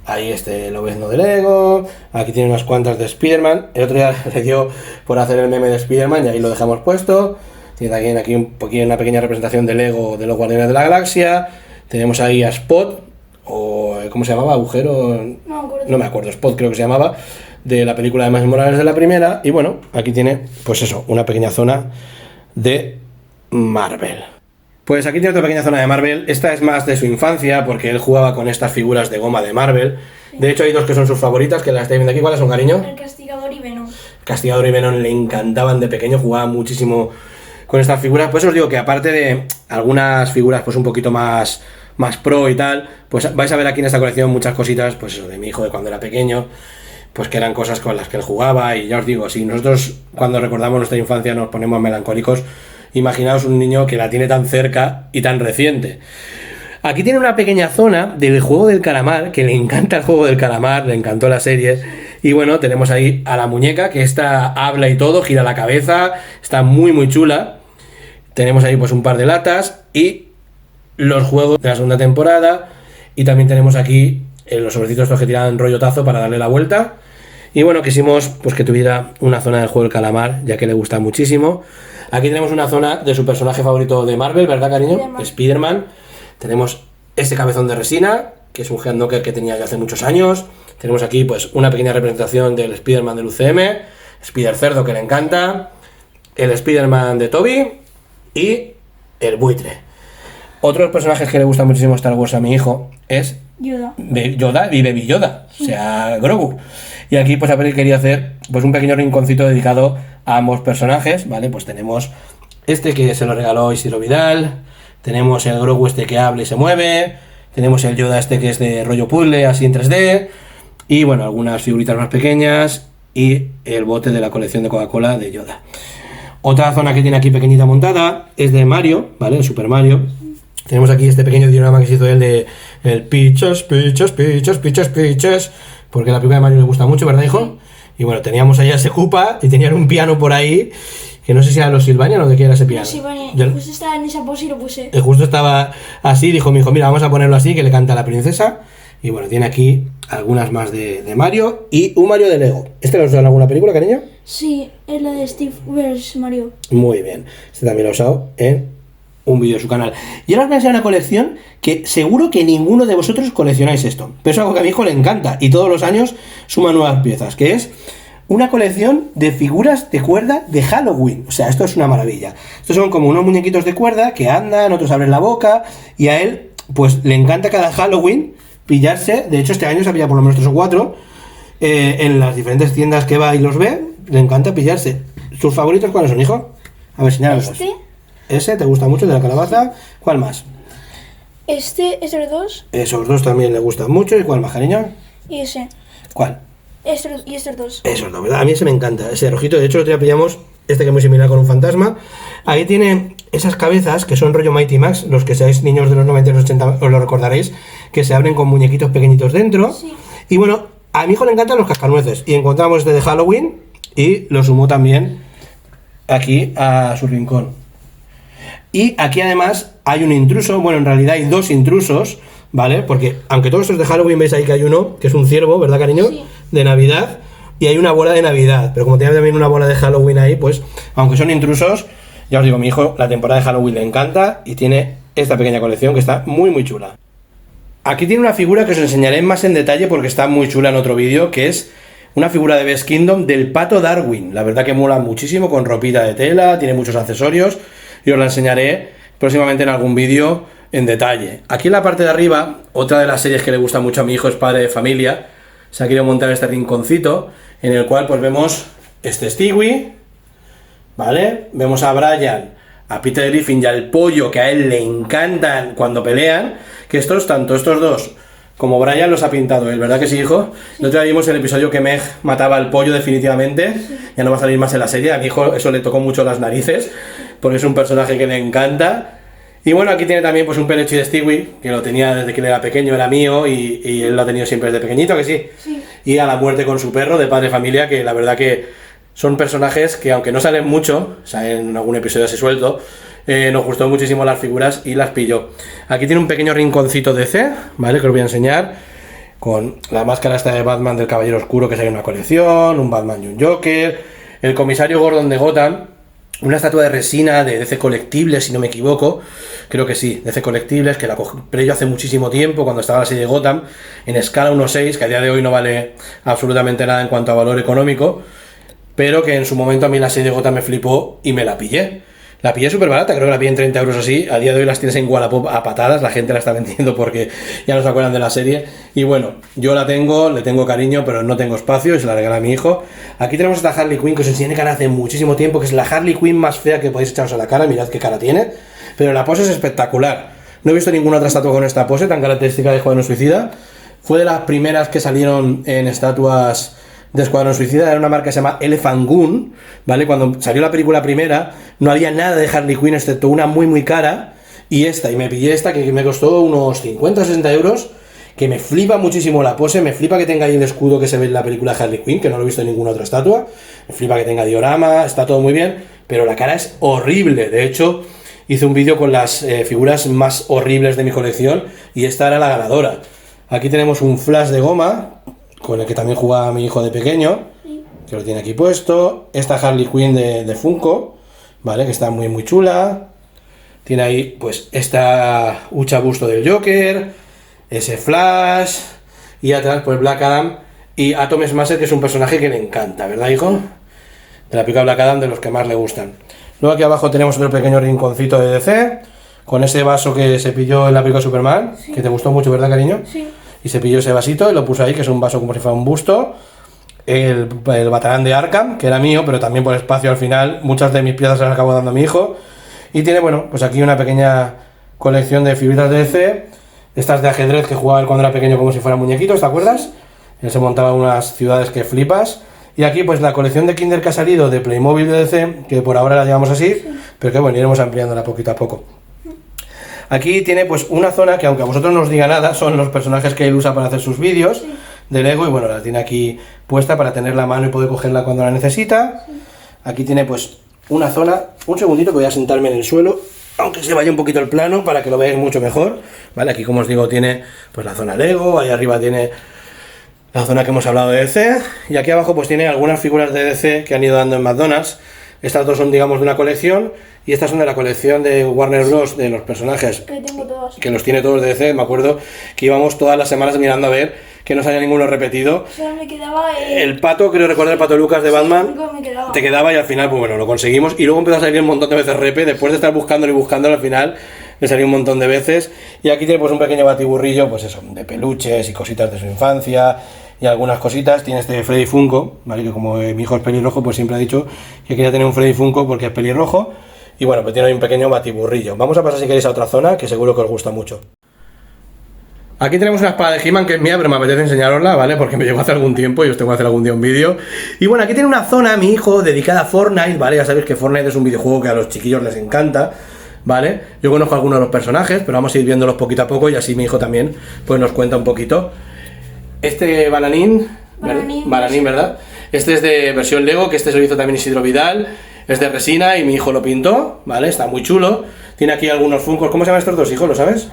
Speaker 1: Ahí Lobezno de Lego, aquí tiene unas cuantas de Spider-Man. El otro día le dio por hacer el meme de Spider-Man y ahí lo dejamos puesto. Tiene también aquí una pequeña representación de Lego de los Guardianes de la Galaxia. Tenemos ahí a Spot, o ¿cómo se llamaba? Agujero... No me acuerdo, Spot creo que se llamaba, de la película de Miles Morales de la primera. Y bueno, aquí tiene, pues eso, una pequeña zona de Marvel. Pues aquí tiene otra pequeña zona de Marvel. Esta es más de su infancia, porque él jugaba con estas figuras de goma de Marvel. Sí. De hecho, hay dos que son sus favoritas, que las estáis viendo aquí. ¿Cuáles son, cariño?
Speaker 2: El Castigador y Venom.
Speaker 1: Castigador y Venom le encantaban de pequeño, jugaba muchísimo con estas figuras. Pues os digo que aparte de algunas figuras pues un poquito más pro y tal, pues vais a ver aquí en esta colección muchas cositas, pues eso, de mi hijo de cuando era pequeño, pues que eran cosas con las que él jugaba. Y ya os digo, si nosotros cuando recordamos nuestra infancia nos ponemos melancólicos, imaginaos un niño que la tiene tan cerca y tan reciente. Aquí tiene una pequeña zona del juego del calamar, que le encanta el juego del calamar, le encantó la serie. Y bueno, tenemos ahí a la muñeca, que esta habla y todo, gira la cabeza, está muy muy chula. Tenemos ahí pues un par de latas y los juegos de la segunda temporada. Y también tenemos aquí los sobrecitos estos que tiran rollotazo para darle la vuelta. Y bueno, quisimos pues que tuviera una zona del juego del calamar, ya que le gusta muchísimo. Aquí tenemos una zona de su personaje favorito de Marvel, ¿verdad, cariño? Spider-Man. Tenemos este cabezón de resina, que es un Headknocker que tenía ya hace muchos años. Tenemos aquí pues una pequeña representación del Spider-Man del UCM, Spider-Cerdo, que le encanta, el Spider-Man de Tobey y el buitre. Otros personajes que le gusta muchísimo Star Wars a mi hijo es Yoda y Baby Yoda, o sea, Grogu. Y aquí pues April quería hacer pues un pequeño rinconcito dedicado a ambos personajes, ¿vale? Pues tenemos este que se lo regaló Isidro Vidal, tenemos el Grogu este que habla y se mueve, tenemos el Yoda este que es de rollo puzzle, así en 3D, y bueno, algunas figuritas más pequeñas y el bote de la colección de Coca-Cola de Yoda. Otra zona que tiene aquí pequeñita montada es de Mario, ¿vale? El Super Mario. Tenemos aquí este pequeño diorama que se hizo él de el Peaches, porque la película de Mario le gusta mucho, ¿verdad, hijo? Y bueno, teníamos allá ese Koopa y tenían un piano por ahí, que no sé si era los Silvanian o de qué era ese piano.
Speaker 2: Sí, vale.
Speaker 1: Yo-
Speaker 2: Justo estaba en esa pose y lo puse.
Speaker 1: Justo estaba así, dijo mi hijo, mira, vamos a ponerlo así, que le canta a la princesa. Y bueno, tiene aquí algunas más de Mario y un Mario de Lego. ¿Este lo has usado en alguna película, cariño?
Speaker 2: Sí, es la de Steve vs Mario.
Speaker 1: Muy bien. Este también lo he usado en un vídeo de su canal. Y ahora os voy a enseñar una colección que seguro que ninguno de vosotros coleccionáis esto. Pero es algo que a mi hijo le encanta y todos los años suma nuevas piezas, que es una colección de figuras de cuerda de Halloween. O sea, esto es una maravilla. Estos son como unos muñequitos de cuerda que andan, otros abren la boca y a él pues le encanta cada Halloween pillarse. De hecho, este año se ha pillado por lo menos 3 o 4 en las diferentes tiendas que va y los ve. Le encanta pillarse. ¿Tus favoritos cuáles son, hijo? A ver, señálamelos. Ese te gusta mucho, de la calabaza. ¿Cuál más?
Speaker 2: Estos dos
Speaker 1: Esos dos también le gustan mucho. ¿Y cuál más, cariño?
Speaker 2: y ese.
Speaker 1: ¿Cuál?
Speaker 2: Y estos dos.
Speaker 1: Esos dos, ¿verdad? A mí ese me encanta. Ese rojito, de hecho, el otro día pillamos este que es muy similar con un fantasma. Ahí tiene esas cabezas que son rollo Mighty Max. Los que seáis niños de los 90 y los 80 os lo recordaréis, que se abren con muñequitos pequeñitos dentro.
Speaker 2: Sí.
Speaker 1: Y bueno, a mi hijo le encantan los cascanueces. Y encontramos este de Halloween y lo sumó también aquí a su rincón. Y aquí además hay un intruso, bueno, en realidad hay 2 intrusos, ¿vale? Porque aunque todos estos de Halloween veis ahí que hay uno, que es un ciervo, ¿verdad, cariño?
Speaker 2: Sí.
Speaker 1: De Navidad, y hay una bola de Navidad, pero como tiene también una bola de Halloween ahí, pues, aunque son intrusos, ya os digo, mi hijo la temporada de Halloween le encanta y tiene esta pequeña colección que está muy muy chula. Aquí tiene una figura que os enseñaré más en detalle porque está muy chula en otro vídeo, que es una figura de Best Kingdom del pato Darwin. La verdad que mola muchísimo, con ropita de tela, tiene muchos accesorios y os la enseñaré próximamente en algún vídeo en detalle. Aquí en la parte de arriba, otra de las series que le gusta mucho a mi hijo es Padre de Familia. Se ha querido montar este rinconcito en el cual pues vemos este Stewie, ¿vale? Vemos a Brian, a Peter Griffin y al pollo, que a él le encantan cuando pelean, que tanto estos dos como Brian los ha pintado él, ¿verdad que sí, hijo? Sí. El otro día vimos el episodio que Meg mataba al pollo definitivamente, sí. Ya no va a salir más en la serie, a mi hijo eso le tocó mucho las narices, porque es un personaje que le encanta. Y bueno, aquí tiene también pues un peluche de Stewie, que lo tenía desde que él era pequeño, era mío, y él lo ha tenido siempre desde pequeñito, ¿que sí?
Speaker 2: Sí.
Speaker 1: Y a la muerte con su perro, de Padre Familia, que la verdad que son personajes que aunque no salen mucho, salen en algún episodio así suelto, nos gustó muchísimo las figuras y las pilló. Aquí tiene un pequeño rinconcito de DC, ¿vale? Que os voy a enseñar, con la máscara esta de Batman del Caballero Oscuro que sale en una colección, un Batman y un Joker, el comisario Gordon de Gotham, una estatua de resina de DC Colectibles, si no me equivoco, creo que sí, DC Colectibles, que la compré yo hace muchísimo tiempo, cuando estaba la serie de Gotham, en escala 1.6, que a día de hoy no vale absolutamente nada en cuanto a valor económico, pero que en su momento a mí la serie de Gotham me flipó y me la pillé. La pillé súper barata, creo que la pillé en 30 euros así. A día de hoy las tienes en Wallapop a patadas, la gente la está vendiendo porque ya no se acuerdan de la serie. Y bueno, yo la tengo, le tengo cariño, pero no tengo espacio y se la regala a mi hijo. Aquí tenemos esta Harley Quinn que os enseñé en el canal hace muchísimo tiempo, que es la Harley Quinn más fea que podéis echaros a la cara. Mirad qué cara tiene, pero la pose es espectacular. No he visto ninguna otra estatua con esta pose tan característica de Escuadrón Suicida. Fue de las primeras que salieron en estatuas de Escuadrón Suicida, era una marca que se llama Elephant Gun, ¿vale? Cuando salió la película primera, no había nada de Harley Quinn, excepto una muy muy cara, y me pillé esta, que me costó unos 50 o 60 euros, que me flipa muchísimo la pose, me flipa que tenga ahí el escudo que se ve en la película de Harley Quinn, que no lo he visto en ninguna otra estatua, me flipa que tenga diorama, está todo muy bien, pero la cara es horrible. De hecho, hice un vídeo con las figuras más horribles de mi colección, y esta era la ganadora. Aquí tenemos un Flash de goma, con el que también jugaba mi hijo de pequeño, que lo tiene aquí puesto. Esta Harley Quinn de Funko, ¿vale? Que está muy muy chula. Tiene ahí pues esta hucha busto del Joker, ese Flash, y atrás pues Black Adam y Atom Smasher, que es un personaje que le encanta, ¿verdad, hijo? De la película Black Adam, de los que más le gustan. Luego aquí abajo tenemos otro pequeño rinconcito de DC, con ese vaso que se pilló en la película Superman, sí. Que te gustó mucho, ¿verdad, cariño?
Speaker 2: Sí.
Speaker 1: Y se pilló ese vasito y lo puso ahí, que es un vaso como si fuera un busto. El Batarán de Arkham, que era mío, pero también por espacio al final muchas de mis piezas se las acabo dando a mi hijo. Y tiene, bueno, pues aquí una pequeña colección de figuritas de DC, estas de ajedrez que jugaba él cuando era pequeño como si fueran muñequitos, ¿te acuerdas? Él se montaba unas ciudades que flipas. Y aquí pues la colección de Kinder que ha salido de Playmobil de DC, que por ahora la llevamos así, sí. Pero que bueno, iremos ampliándola poquito a poco. Aquí tiene pues una zona que, aunque a vosotros no os diga nada, son los personajes que él usa para hacer sus vídeos. Sí. de Lego y bueno, la tiene aquí puesta para tener la mano y poder cogerla cuando la necesita. Aquí tiene pues una zona, un segundito que voy a sentarme en el suelo, aunque se vaya un poquito el plano para que lo veáis mucho mejor, ¿vale? Aquí como os digo tiene pues la zona Lego, ahí arriba tiene la zona que hemos hablado de DC y aquí abajo pues tiene algunas figuras de DC que han ido dando en McDonald's. Estas dos son digamos de una colección y estas son de la colección de Warner Bros. De los personajes
Speaker 2: Que tengo todos.
Speaker 1: que los tiene todos de DC. Me acuerdo que íbamos todas las semanas mirando a ver que no salía ninguno repetido.
Speaker 2: Solo me quedaba
Speaker 1: El pato, creo recordar el pato Lucas de Batman,
Speaker 2: único que me quedaba.
Speaker 1: te quedaba y al final pues bueno, lo conseguimos y luego empezó a salir un montón de veces repe, después de estar buscándolo y buscándolo al final le salió un montón de veces y aquí tiene pues un pequeño batiburrillo pues eso, de peluches y cositas de su infancia y algunas cositas. Tiene este Freddy Funko, ¿vale? Que como mi hijo es pelirrojo pues siempre ha dicho que quería tener un Freddy Funko porque es pelirrojo y bueno, pues tiene ahí un pequeño batiburrillo. Vamos a pasar si queréis a otra zona que seguro que os gusta mucho. Aquí tenemos una espada de He-Man que es mía, pero me apetece enseñarosla, ¿vale? Porque me llegó hace algún tiempo y os tengo que hacer algún día un vídeo. Y bueno, aquí tiene una zona, mi hijo, dedicada a Fortnite, ¿vale? Ya sabéis que Fortnite es un videojuego que a los chiquillos les encanta, ¿vale? Yo conozco a algunos de los personajes, pero vamos a ir viéndolos poquito a poco y así mi hijo también, pues nos cuenta un poquito. Este bananín, ¿verdad? Este es de versión Lego, que este se lo hizo también Isidro Vidal. Es de resina y mi hijo lo pintó, ¿vale? Está muy chulo. Tiene aquí algunos Funkos. ¿Cómo se llaman estos dos hijos? ¿Lo sabes?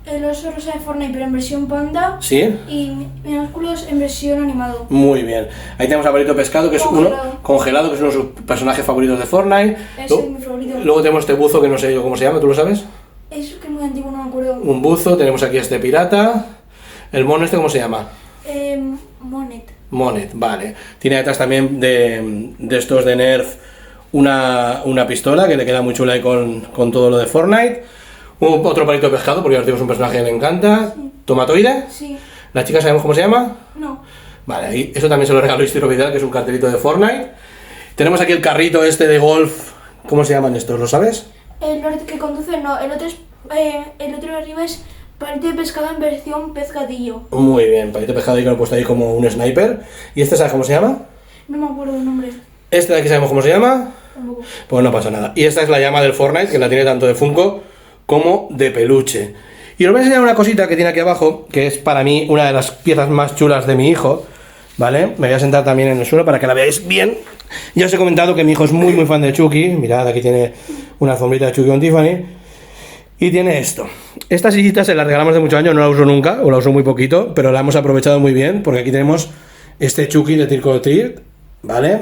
Speaker 2: El oso rosa de Fortnite, pero en versión panda.
Speaker 1: Sí.
Speaker 2: Y minúsculos en versión animado.
Speaker 1: Muy bien. Ahí tenemos a Palito Pescado, que es uno congelado, que es uno de sus personajes favoritos de Fortnite.
Speaker 2: Es mi favorito.
Speaker 1: Luego tenemos este buzo que no sé yo cómo se llama, ¿tú lo sabes?
Speaker 2: Es que es muy antiguo, no me acuerdo.
Speaker 1: Un buzo. Tenemos aquí este pirata. El mono este, ¿cómo se llama?
Speaker 2: Monet.
Speaker 1: Monet, vale. Tiene detrás también de estos de Nerf una pistola que le queda muy chula ahí con todo lo de Fortnite. Otro palito de pescado, porque ya os digo, es un personaje que le encanta.
Speaker 2: Sí.
Speaker 1: ¿Tomatoide?
Speaker 2: Sí.
Speaker 1: ¿La chica sabemos cómo se llama?
Speaker 2: No.
Speaker 1: Vale, ahí, eso también se lo regaló Isidro Vidal, que es un cartelito de Fortnite. Tenemos aquí el carrito este de golf. ¿Cómo se llaman estos? ¿Lo sabes?
Speaker 2: El que conduce, no. El otro de arriba es palito de pescado en versión pez gatillo.
Speaker 1: Muy bien, palito de pescado ahí que lo he puesto ahí como un sniper. ¿Y este sabes cómo se llama?
Speaker 2: No me acuerdo el nombre.
Speaker 1: ¿Este de aquí sabemos cómo se llama?
Speaker 2: Tampoco.
Speaker 1: Pues no pasa nada. Y esta es la llama del Fortnite, que la tiene tanto de Funko como de peluche. Y os voy a enseñar una cosita que tiene aquí abajo, que es para mí una de las piezas más chulas de mi hijo, ¿vale? Me voy a sentar también en el suelo para que la veáis bien. Ya os he comentado que mi hijo es muy muy fan de Chucky. Mirad, aquí tiene una alfombrita de Chucky con Tiffany. Y tiene esto. Esta sillita se la regalamos de muchos años, no la uso nunca, o la uso muy poquito, pero la hemos aprovechado muy bien, porque aquí tenemos este Chucky de Trick or Treat, ¿vale?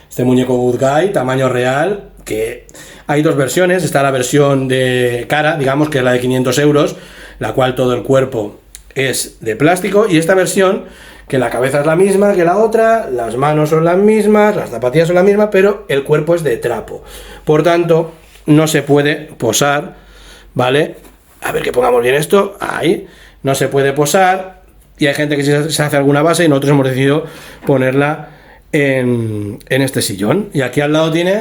Speaker 1: Este muñeco Good Guy, tamaño real, que hay dos versiones. Está la versión de cara, digamos que es la de 500 euros, la cual todo el cuerpo es de plástico, y esta versión, que la cabeza es la misma que la otra, las manos son las mismas, las zapatillas son las mismas, pero el cuerpo es de trapo. Por tanto, no se puede posar, ¿vale? A ver que pongamos bien esto, ahí, no se puede posar, y hay gente que se hace alguna base y nosotros hemos decidido ponerla en este sillón. Y aquí al lado tiene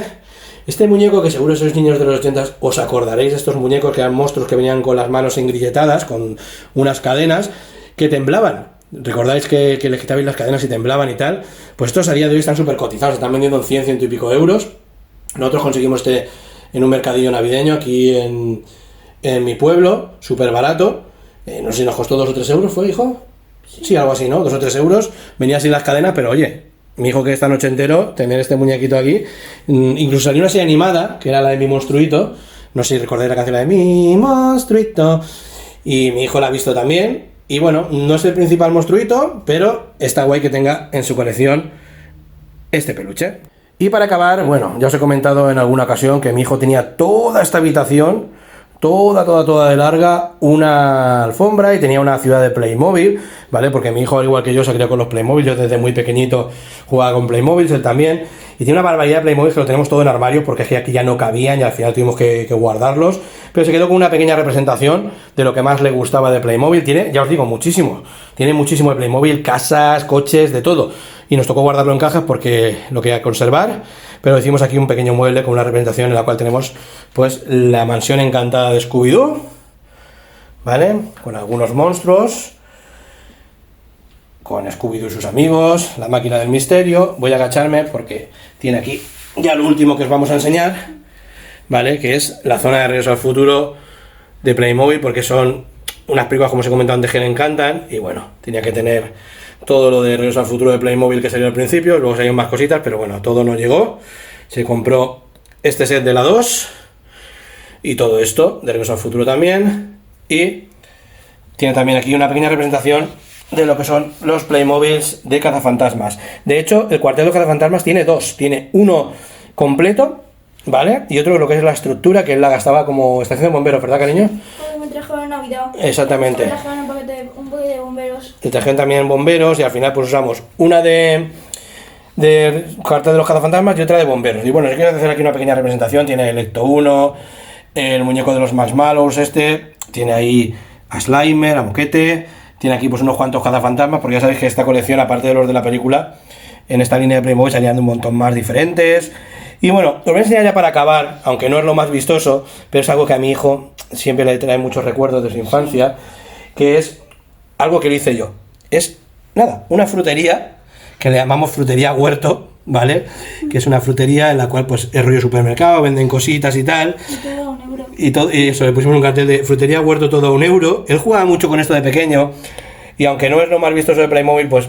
Speaker 1: este muñeco que seguro sois niños de los 80 os acordaréis de estos muñecos que eran monstruos que venían con las manos engrilletadas, con unas cadenas que temblaban. ¿Recordáis que les quitabais las cadenas y temblaban y tal? Pues estos a día de hoy están súper cotizados, están vendiendo en 100, 100 y pico euros. Nosotros conseguimos este en un mercadillo navideño aquí en mi pueblo, súper barato. No sé si nos costó 2 o 3 euros, ¿fue, hijo? Sí, algo así, ¿no? 2 o 3 euros. Venía sin las cadenas, pero oye, mi hijo que esta noche entero, tener este muñequito aquí. Incluso salió una serie animada, que era la de Mi Monstruito. No sé si recordáis la canción, la de Mi Monstruito. Y mi hijo la ha visto también. Y bueno, no es el principal monstruito, pero está guay que tenga en su colección este peluche. Y para acabar, bueno, ya os he comentado en alguna ocasión que mi hijo tenía toda esta habitación, toda de larga, una alfombra, y tenía una ciudad de Playmobil, ¿vale? Porque mi hijo, al igual que yo, se crió con los Playmobil. Yo desde muy pequeñito jugaba con Playmobil, él también. Y tiene una barbaridad de Playmobil que lo tenemos todo en armario, porque es que aquí ya no cabían y al final tuvimos que guardarlos. Pero se quedó con una pequeña representación de lo que más le gustaba de Playmobil. Tiene, ya os digo, muchísimo. Tiene muchísimo de Playmobil, casas, coches, de todo. Y nos tocó guardarlo en cajas porque lo quería conservar. Pero hicimos aquí un pequeño mueble con una representación en la cual tenemos pues la mansión encantada de Scooby-Doo, ¿vale? Con algunos monstruos, con Scooby-Doo y sus amigos, la máquina del misterio. Voy a agacharme porque tiene aquí ya lo último que os vamos a enseñar, ¿vale? Que es la zona de Regreso al Futuro de Playmobil, porque son unas películas, como os he comentado antes, que le encantan. Y bueno, tenía que tener todo lo de Regreso al Futuro de Playmobil que salió al principio. Luego salieron más cositas, pero bueno, todo no llegó. Se compró este set de la 2 y todo esto de Regreso al Futuro también. Y tiene también aquí una pequeña representación de lo que son los Playmobils de cazafantasmas. De hecho, el cuarteto de cazafantasmas tiene dos. Tiene uno completo, ¿vale? Y otro lo que es la estructura, que él la gastaba como estación de bomberos, ¿verdad, cariño?
Speaker 2: Porque me trajeron en Navidad.
Speaker 1: Exactamente.
Speaker 2: Me trajeron un paquete de bomberos.
Speaker 1: Te trajeron también bomberos y al final pues usamos una de cuarteto de los cazafantasmas y otra de bomberos. Y bueno, si quiero hacer aquí una pequeña representación, tiene el Ecto 1, el muñeco de los Marshmallows tiene ahí a Slimer, a Moquete, tiene aquí pues unos cuantos cazafantasmas, porque ya sabéis que esta colección, aparte de los de la película, en esta línea de Playmobil salían de un montón más diferentes. Y bueno, os voy a enseñar ya para acabar, aunque no es lo más vistoso, pero es algo que a mi hijo siempre le trae muchos recuerdos de su infancia, que es algo que le hice yo. Es, nada, una frutería, que le llamamos frutería huerto, ¿vale? Que es una frutería en la cual pues es rollo supermercado, venden cositas y tal.
Speaker 2: Y todo a €1.
Speaker 1: Y eso, le pusimos un cartel de frutería huerto todo a €1. Él jugaba mucho con esto de pequeño, y aunque no es lo más vistoso de Playmobil, pues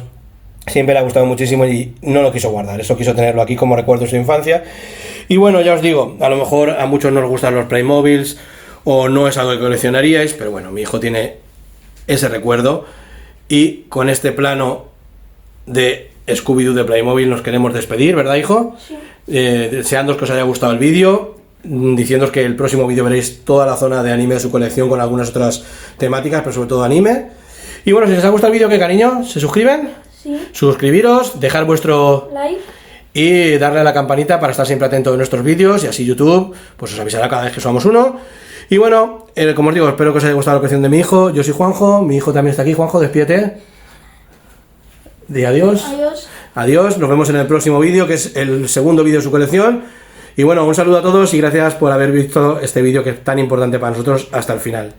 Speaker 1: siempre le ha gustado muchísimo y no lo quiso guardar. Eso quiso tenerlo aquí como recuerdo de su infancia. Y bueno, ya os digo, a lo mejor a muchos no os gustan los Playmobils o no es algo que coleccionaríais, pero bueno, mi hijo tiene ese recuerdo. Y con este plano de Scooby-Doo de Playmobil nos queremos despedir, ¿verdad, hijo?
Speaker 2: Sí.
Speaker 1: Deseándoos que os haya gustado el vídeo, diciéndoos que el próximo vídeo veréis toda la zona de anime de su colección con algunas otras temáticas, pero sobre todo anime. Y bueno, si os ha gustado el vídeo, ¿qué, cariño? ¿Se suscriben?
Speaker 2: Sí.
Speaker 1: Suscribiros, dejar vuestro
Speaker 2: Like.
Speaker 1: y darle a la campanita para estar siempre atento de nuestros vídeos, y así YouTube pues os avisará cada vez que subamos uno. Y bueno, como os digo, espero que os haya gustado la colección de mi hijo. Yo soy Juanjo, mi hijo también está aquí. Juanjo, despídete. Di adiós.
Speaker 2: Adiós.
Speaker 1: Adiós, nos vemos en el próximo vídeo, que es el segundo vídeo de su colección. Y bueno, un saludo a todos y gracias por haber visto este vídeo que es tan importante para nosotros hasta el final.